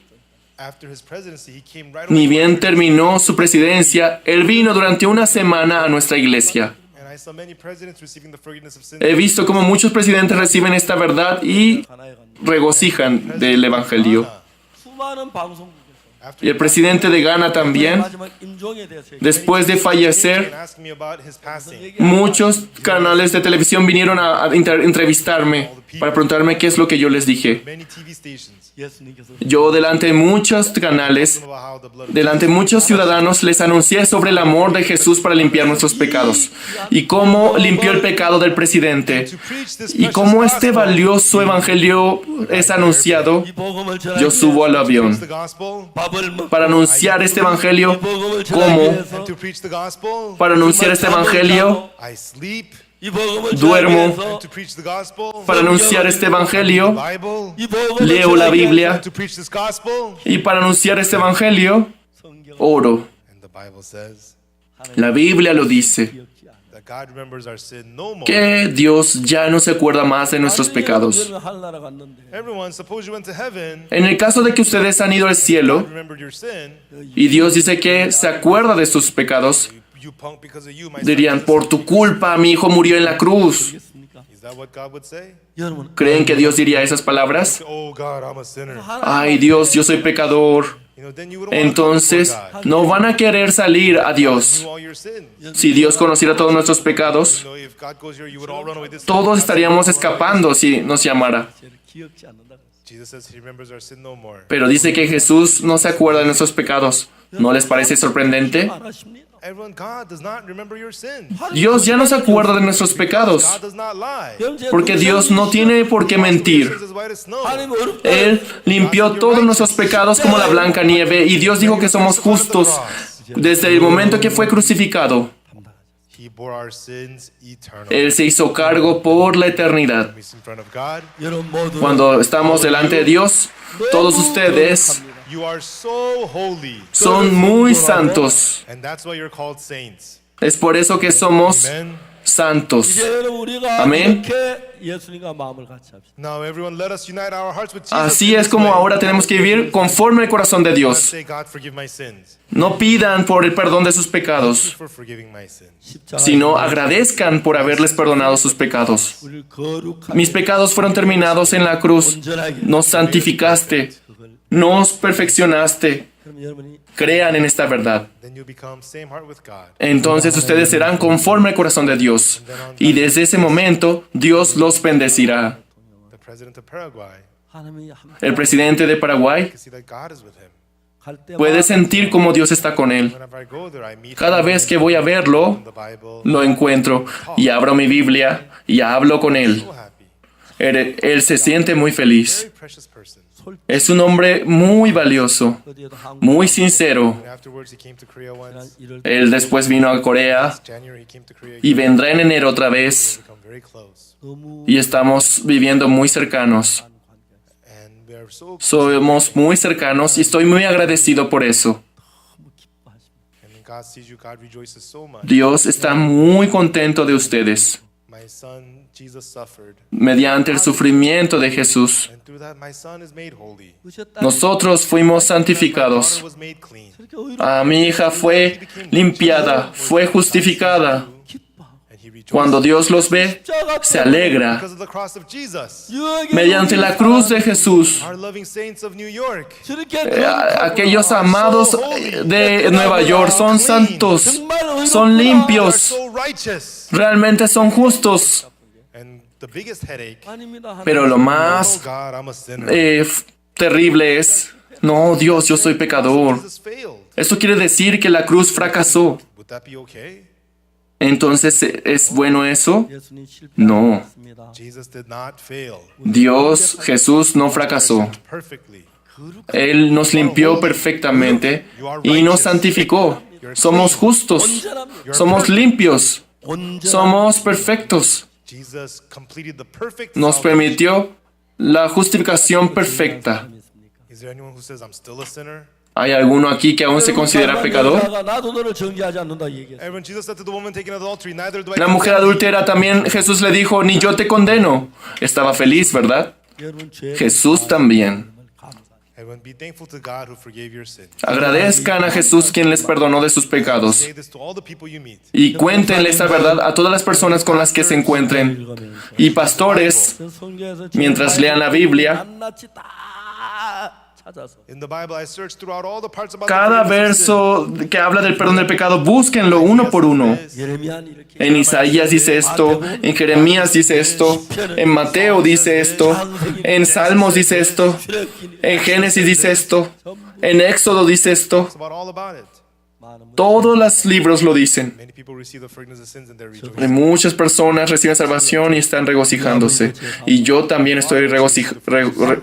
after his presidency, he came right ni away. bien terminó su presidencia, él vino durante una semana a nuestra iglesia. And I saw many presidents receiving the forgiveness of sins. He visto como muchos presidentes reciben esta verdad y 가나에 갔는데 regocijan del Evangelio. 수많은 방송국에서 After Y el presidente de Ghana también, 마지막 임종에 대해서 después de fallecer, and asking me about his passing. muchos canales de televisión vinieron a entrevistarme para preguntarme qué es lo que yo les dije. Many TV stations. 예수님께서 Yo delante de muchos canales, About how the blood delante de muchos ciudadanos, les anuncié sobre el amor de Jesús para limpiar nuestros pecados y cómo limpió el pecado del presidente to preach this y precious cómo este gospel. valioso evangelio es anunciado. 이 복음을 Yo subo al avión The gospel. 밥을 먹고 para anunciar este evangelio. 복음을 ¿Cómo? And 전하기 to preach the gospel. Para anunciar este evangelio, I sleep. 이 복음을 duermo. 전하기 위해서 To preach the gospel. para anunciar este evangelio, Bible. 이 복음을 leo la 전하기 Biblia To preach this gospel. y para anunciar este evangelio, 성경 oro. And the Bible says La Biblia lo dice, 기억지 않아. that God remembers our sin no more. que Dios ya no se acuerda más de nuestros pecados. 여러분 하늘나라 갔는데 Everyone, suppose you went to heaven, En el caso de que ustedes han ido al God cielo remembered your sin, y Dios dice que se acuerda de sus pecados, you punk because of you, my son dirían, Jesus. por tu culpa mi hijo murió en la cruz. 있습니까? Is that what God would say? 여러분 ¿Creen que Dios diría esas palabras? Oh God, I'm a sinner. Ay Dios, yo soy pecador. You know, then you wouldn't want to come Entonces before God. no van a querer salir a You Dios. knew all your sins. Si Dios conociera todos nuestros pecados, You know, if God goes here, you would all run away this todos way. estaríamos escapando si nos llamara. 죄를 기억지 않는다. Jesus says he remembers our sin no more. Pero dice que Jesús no se acuerda de nuestros pecados. ¿No les parece sorprendente? 안 하십니다. Everyone, God does not remember your sin. Dios ya no se acuerda de nuestros pecados, God does not lie. porque Dios no tiene por qué mentir. Sins as white as snow. 하나님 어렵다. Él limpió todos nuestros pecados como la blanca nieve y Dios dijo que somos justos desde el momento que fue crucificado. He bore our sins eternally. Él se hizo cargo por la eternidad. We in front of God. 여러분 모두 Cuando estamos delante de Dios, todos ustedes You are so holy. son muy santos. And that's why you're called saints. Es por eso que somos Amen. santos. 이제 여러분 우리가 아멘. 이렇게 예수님과 마음을 같이 합시다. Now everyone, let us unite our hearts with Jesus. Así in es this como way. ahora tenemos que vivir conforme al corazón de Let's Dios. say, God, forgive my sins. No pidan por el perdón de sus Thank you pecados, for forgiving my sins. 십자가에 sino agradezcan por haberles perdonado sus pecados. 우리를 거룩하게 Mis pecados fueron terminados en la cruz. 온전하게 Nos santificaste, nos perfeccionaste. 그럼 여러분이 Crean en esta verdad. Then you become same heart with God. Entonces ustedes serán conforme al corazón de Dios. Y desde ese momento, Dios los bendecirá. The president of Paraguay, 하나님이 함께 El presidente de Paraguay you can see that God is with him. 갈 때마다 puede sentir como Dios está con él. Whenever I go there, I meet Cada him vez que voy a verlo, in the Bible. lo encuentro y abro mi Biblia y hablo con él. So happy. Él se siente muy feliz. Very precious person. Es un hombre muy valioso, 어디에도 한국 muy sincero. And afterwards, he came to Korea once. 이럴 Él después vino a Corea January, he came to Korea. y vendrá en enero otra vez. Become very close. 너무 Y estamos viviendo muy cercanos. And we are so Somos muy cercanos y estoy muy agradecido por eso. and when God sees you, God rejoices so much. Dios está muy contento de ustedes. My son Jesus suffered, Mediante el sufrimiento de Jesús, and through that my son is made holy. 보셨다. nosotros fuimos My santificados. daughter was made clean. 이렇게 의로 A mi hija fue limpiada, fue justificada. And he rejoiced Cuando Dios los ve, se alegra. because of the cross of Jesus. Mediante la cruz de Jesús, Our loving saints of New York. aquellos amados de Nueva York son santos, son Are limpios, so righteous. realmente son justos. And the biggest headache. 아닙니다. Pero lo Oh más God, I'm a sinner. terrible es, no, Dios, yo soy pecador. Jesus failed. Esto quiere decir que la cruz fracasó. Would that be okay? Entonces, ¿es bueno eso? 예수님 실패하지 No. 않았습니다. Jesus did not fail Dios, Jesús no fracasó. perfectly. Él nos limpió perfectamente y nos santificó. Somos justos, somos limpios, 온전한 somos perfectos. Jesus completed the perfect Nos salvation. permitió la justificación perfecta. Is there anyone who says I'm still a sinner? ¿Hay alguno aquí que aún se considera pecador? 여자가 나도 너를 정죄하지 않는다 얘기했어. And when Jesus said to the woman taking adultery, neither do I La mujer condemn thee. adúltera también Jesús le dijo, ni yo te condeno. Estaba feliz, ¿verdad? 여러분 죄 Jesús también. Everyone, be thankful to God who forgave your sins. Agradezcan a Jesús quien les perdonó de sus pecados. Say this to all the people you meet. Y cuéntenle esta verdad a todas las personas con las que se encuentren. Y pastores, 성경에서 mientras lean la Biblia, 낱낱이 다 찾아서 In the Bible, I searched throughout all the parts about cada the forgiveness of sin. verso que habla del perdón del pecado, búsquenlo uno por uno. 예레미야는 이렇게 En Isaías dice esto, en Jeremías dice esto, en Mateo dice esto, en Salmos dice esto, en Génesis dice esto, en Éxodo dice esto. It's about it. 많은 Todos los libros lo dicen. Many people receive the forgiveness of sins and they're Y rejoicing. muchas personas reciben salvación y están regocijándose. Y yo también estoy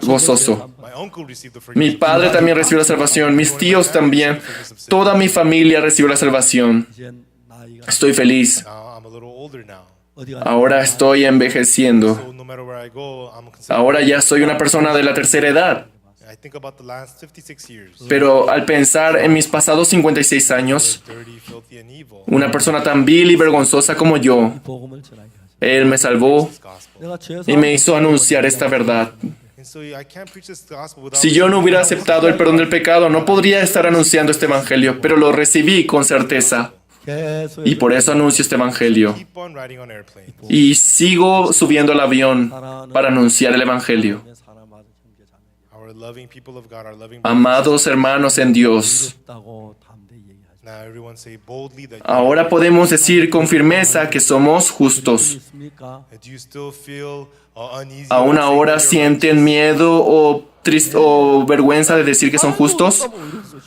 gozoso. My uncle received the Mi forgiveness. padre también recibió la salvación, mis tíos también. Toda mi familia recibió la salvación. 이제 나이가 Estoy feliz. Now I'm a little older now. 어디 가나 Ahora estoy envejeciendo. So no matter where I go, I'm considered. Ahora ya soy una persona de la tercera edad. I I think about the last 56 years. Pero al pensar en mis pasados 56 años, Dirty, filthy, and evil. una persona tan vil y vergonzosa como yo, 복음을 전하게 하시고 Él me salvó This gospel. 내가 죄 y me hizo anunciar esta verdad. And so I can't preach this gospel without Si yo no hubiera aceptado el perdón del pecado, no podría estar anunciando este evangelio, pero lo recibí con certeza 계속 y por eso anuncio este evangelio. keep on riding on airplanes. Y sigo subiendo al avión para anunciar el evangelio. 사랑받은 형제 자매 Our loving people of God, our loving Amados hermanos en Dios, 있다고 담대히 얘기하시고 now everyone say boldly that ahora podemos decir con firmeza que somos justos. 있습니까? do you still feel uneasy? ¿Aún about saying ahora that you're sienten miedo o vergüenza de decir que son justos?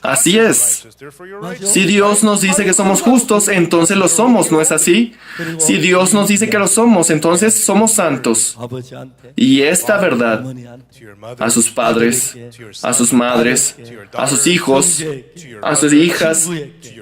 Así es. righteous? Therefore you're righteous. Si Dios nos dice que somos justos, entonces lo somos, ¿no es así? Si Dios nos dice que lo somos, entonces somos santos. 아버지한테 Y esta verdad 어머니한테 To your mother, a sus padres, a sus madres, a sus hijos, to your a sus hijas,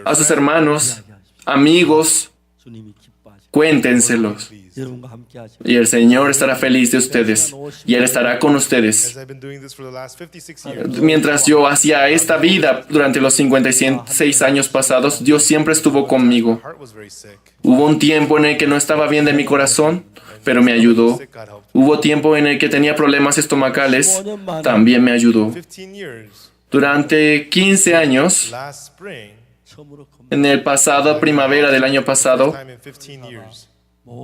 a sus hermanos, amigos, 주님이 기뻐하시고 cuéntenselos. 여러분과 함께 하시고 Y el Señor estará feliz de ustedes. Y Él estará con ustedes. As I've been doing this for the last 56 years, Mientras yo hacía esta vida durante los 56 años pasados, Dios siempre estuvo conmigo. my heart was very sick. Hubo un tiempo en el que no estaba bien de mi corazón, pero me ayudó. Sick, God helped. Hubo tiempo en el que tenía problemas estomacales, también me ayudó. 15 years, Durante 15 años, last spring, 처음으로 금 en el pasado primavera del año pasado, time in 15 years,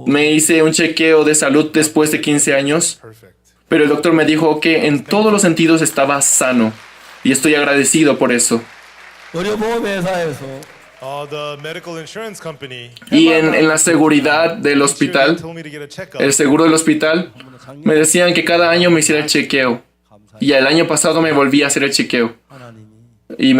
me hice un chequeo de salud después de 15 años, perfect. pero el doctor me dijo que en todos los sentidos estaba sano. Y estoy agradecido por eso. 의료보험회사에서 The medical insurance company Y en la seguridad del hospital, told me to get a checkup. el seguro del hospital, me decían que cada año me hiciera el chequeo. Y el año pasado me volví a hacer el chequeo. 하나님이 Y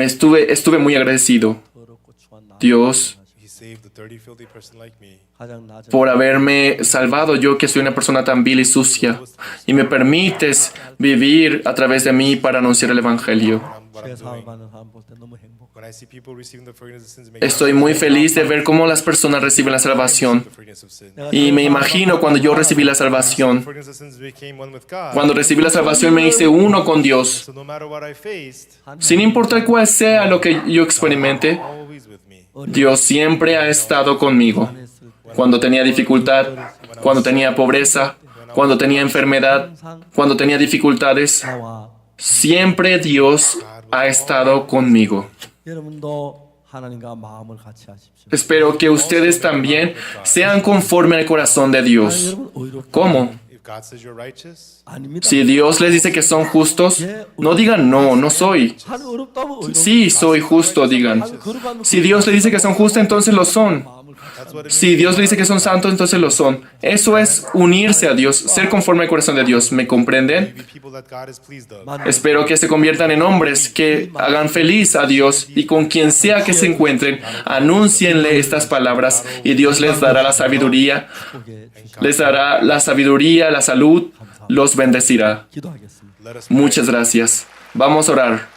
estuve muy agradecido. 더럽고 추한 나 Dios, He saved a dirty, filthy person like me. 가장 낮은 por haberme salvado yo que soy una persona tan vil y sucia. Y me permites vivir a través de mí para anunciar el Evangelio. What I'm 죄 doing. 사함 받는 사람 볼 때 너무 행복해. When I see people receiving the forgiveness of sins, it makes Estoy muy feliz de ver cómo las personas reciben la salvación. the forgiveness of sins. Y me imagino cuando yo recibí la salvación. Forgiveness of sins became one with God. Cuando recibí la salvación me hice uno con Dios. So no matter what I faced, Sin importar cuál sea lo que yo experimente, always with me. Dios siempre ha estado conmigo. Cuando tenía dificultad, cuando tenía pobreza, cuando tenía enfermedad, cuando tenía dificultades, 나와 siempre Dios ha estado conmigo. 여러분도 하나님과 마음을 같이 하십시오. Espero que ustedes también sean conforme al corazón de Dios. 여러분 의롭게 ¿Cómo? If God says you're righteous, 아닙니다. Si Dios les dice que son justos, no digan no, no soy. 한 어렵다면 의롭게 Sí, soy justo, digan. 거룩한 Si Dios le dice que son justos, entonces lo son. that's what it Si Dios le dice que son santos, entonces lo son. Eso es unirse a Dios, ser conforme al corazón de Dios. ¿Me comprenden? means. People that God is pleased of. Espero que se conviertan en hombres que hagan feliz a Dios y con quien sea que se encuentren, anúncienle estas palabras y Dios les dará la sabiduría, la salud, los bendecirá. 기도하겠습니다. Let us pray. Muchas gracias. Vamos a orar.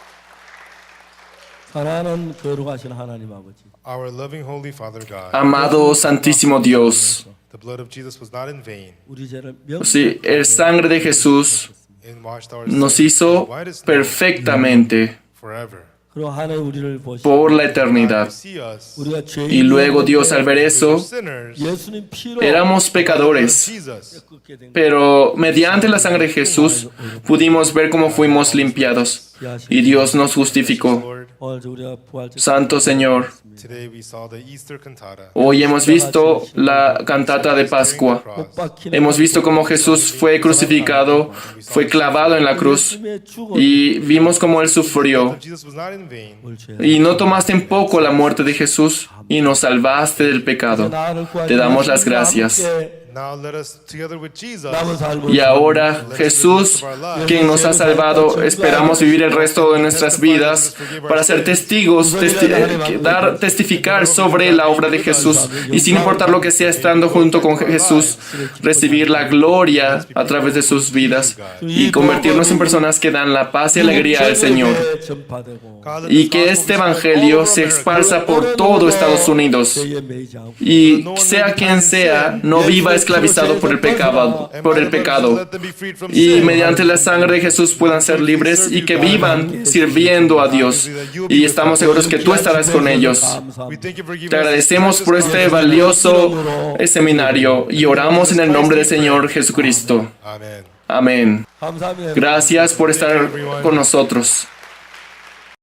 사랑하는 거룩하신 하나님 아버지, Our loving holy Father God, Amado Santísimo Dios, the blood of Jesus was not in vain. 우리 죄를 명 sí, el sangre de Jesús It washed our nos sins hizo white as snow perfectamente forever. 그리고 하나님 우리를 보시고 por la God, eternidad. you see us. 우리가 죄인 Y luego Dios al ver eso, Sinners. 예수님 피로 éramos pecadores, Jesus. 끄게 된 pero mediante la sangre de Jesús pudimos ver cómo fuimos limpiados y Dios nos justificó. Lord, 오늘 우리가 부활절 Santo Señor, today we saw the Easter cantata. hoy hemos visto la cantata de Pascua. 못 박히는 Hemos visto cómo Jesús fue crucificado, fue clavado en la cruz 예수님의 죽음 y vimos cómo Él sufrió. Jesus was not in vain. Y no tomaste en poco la muerte de Jesús y nos salvaste del pecado. Te damos las gracias. Now let us, together with Jesus, Y ahora, Jesús, quien nos ha salvado, esperamos vivir el resto de nuestras vidas para ser testigos, testificar sobre la obra de Jesús y sin importar lo que sea, estando junto con Jesús, recibir la gloria a través de sus vidas y convertirnos en personas que dan la paz y alegría al Señor. Y que este evangelio se esparza por todo Estados Unidos. Y sea quien sea, no viva esclavizado por el pecado, y mediante la sangre de Jesús puedan ser libres y que vivan sirviendo a Dios. Y estamos seguros que tú estarás con ellos. Te agradecemos por este valioso seminario y oramos en el nombre del Señor Jesucristo. Amen. Amén. 감사합니다. Gracias por estar con nosotros.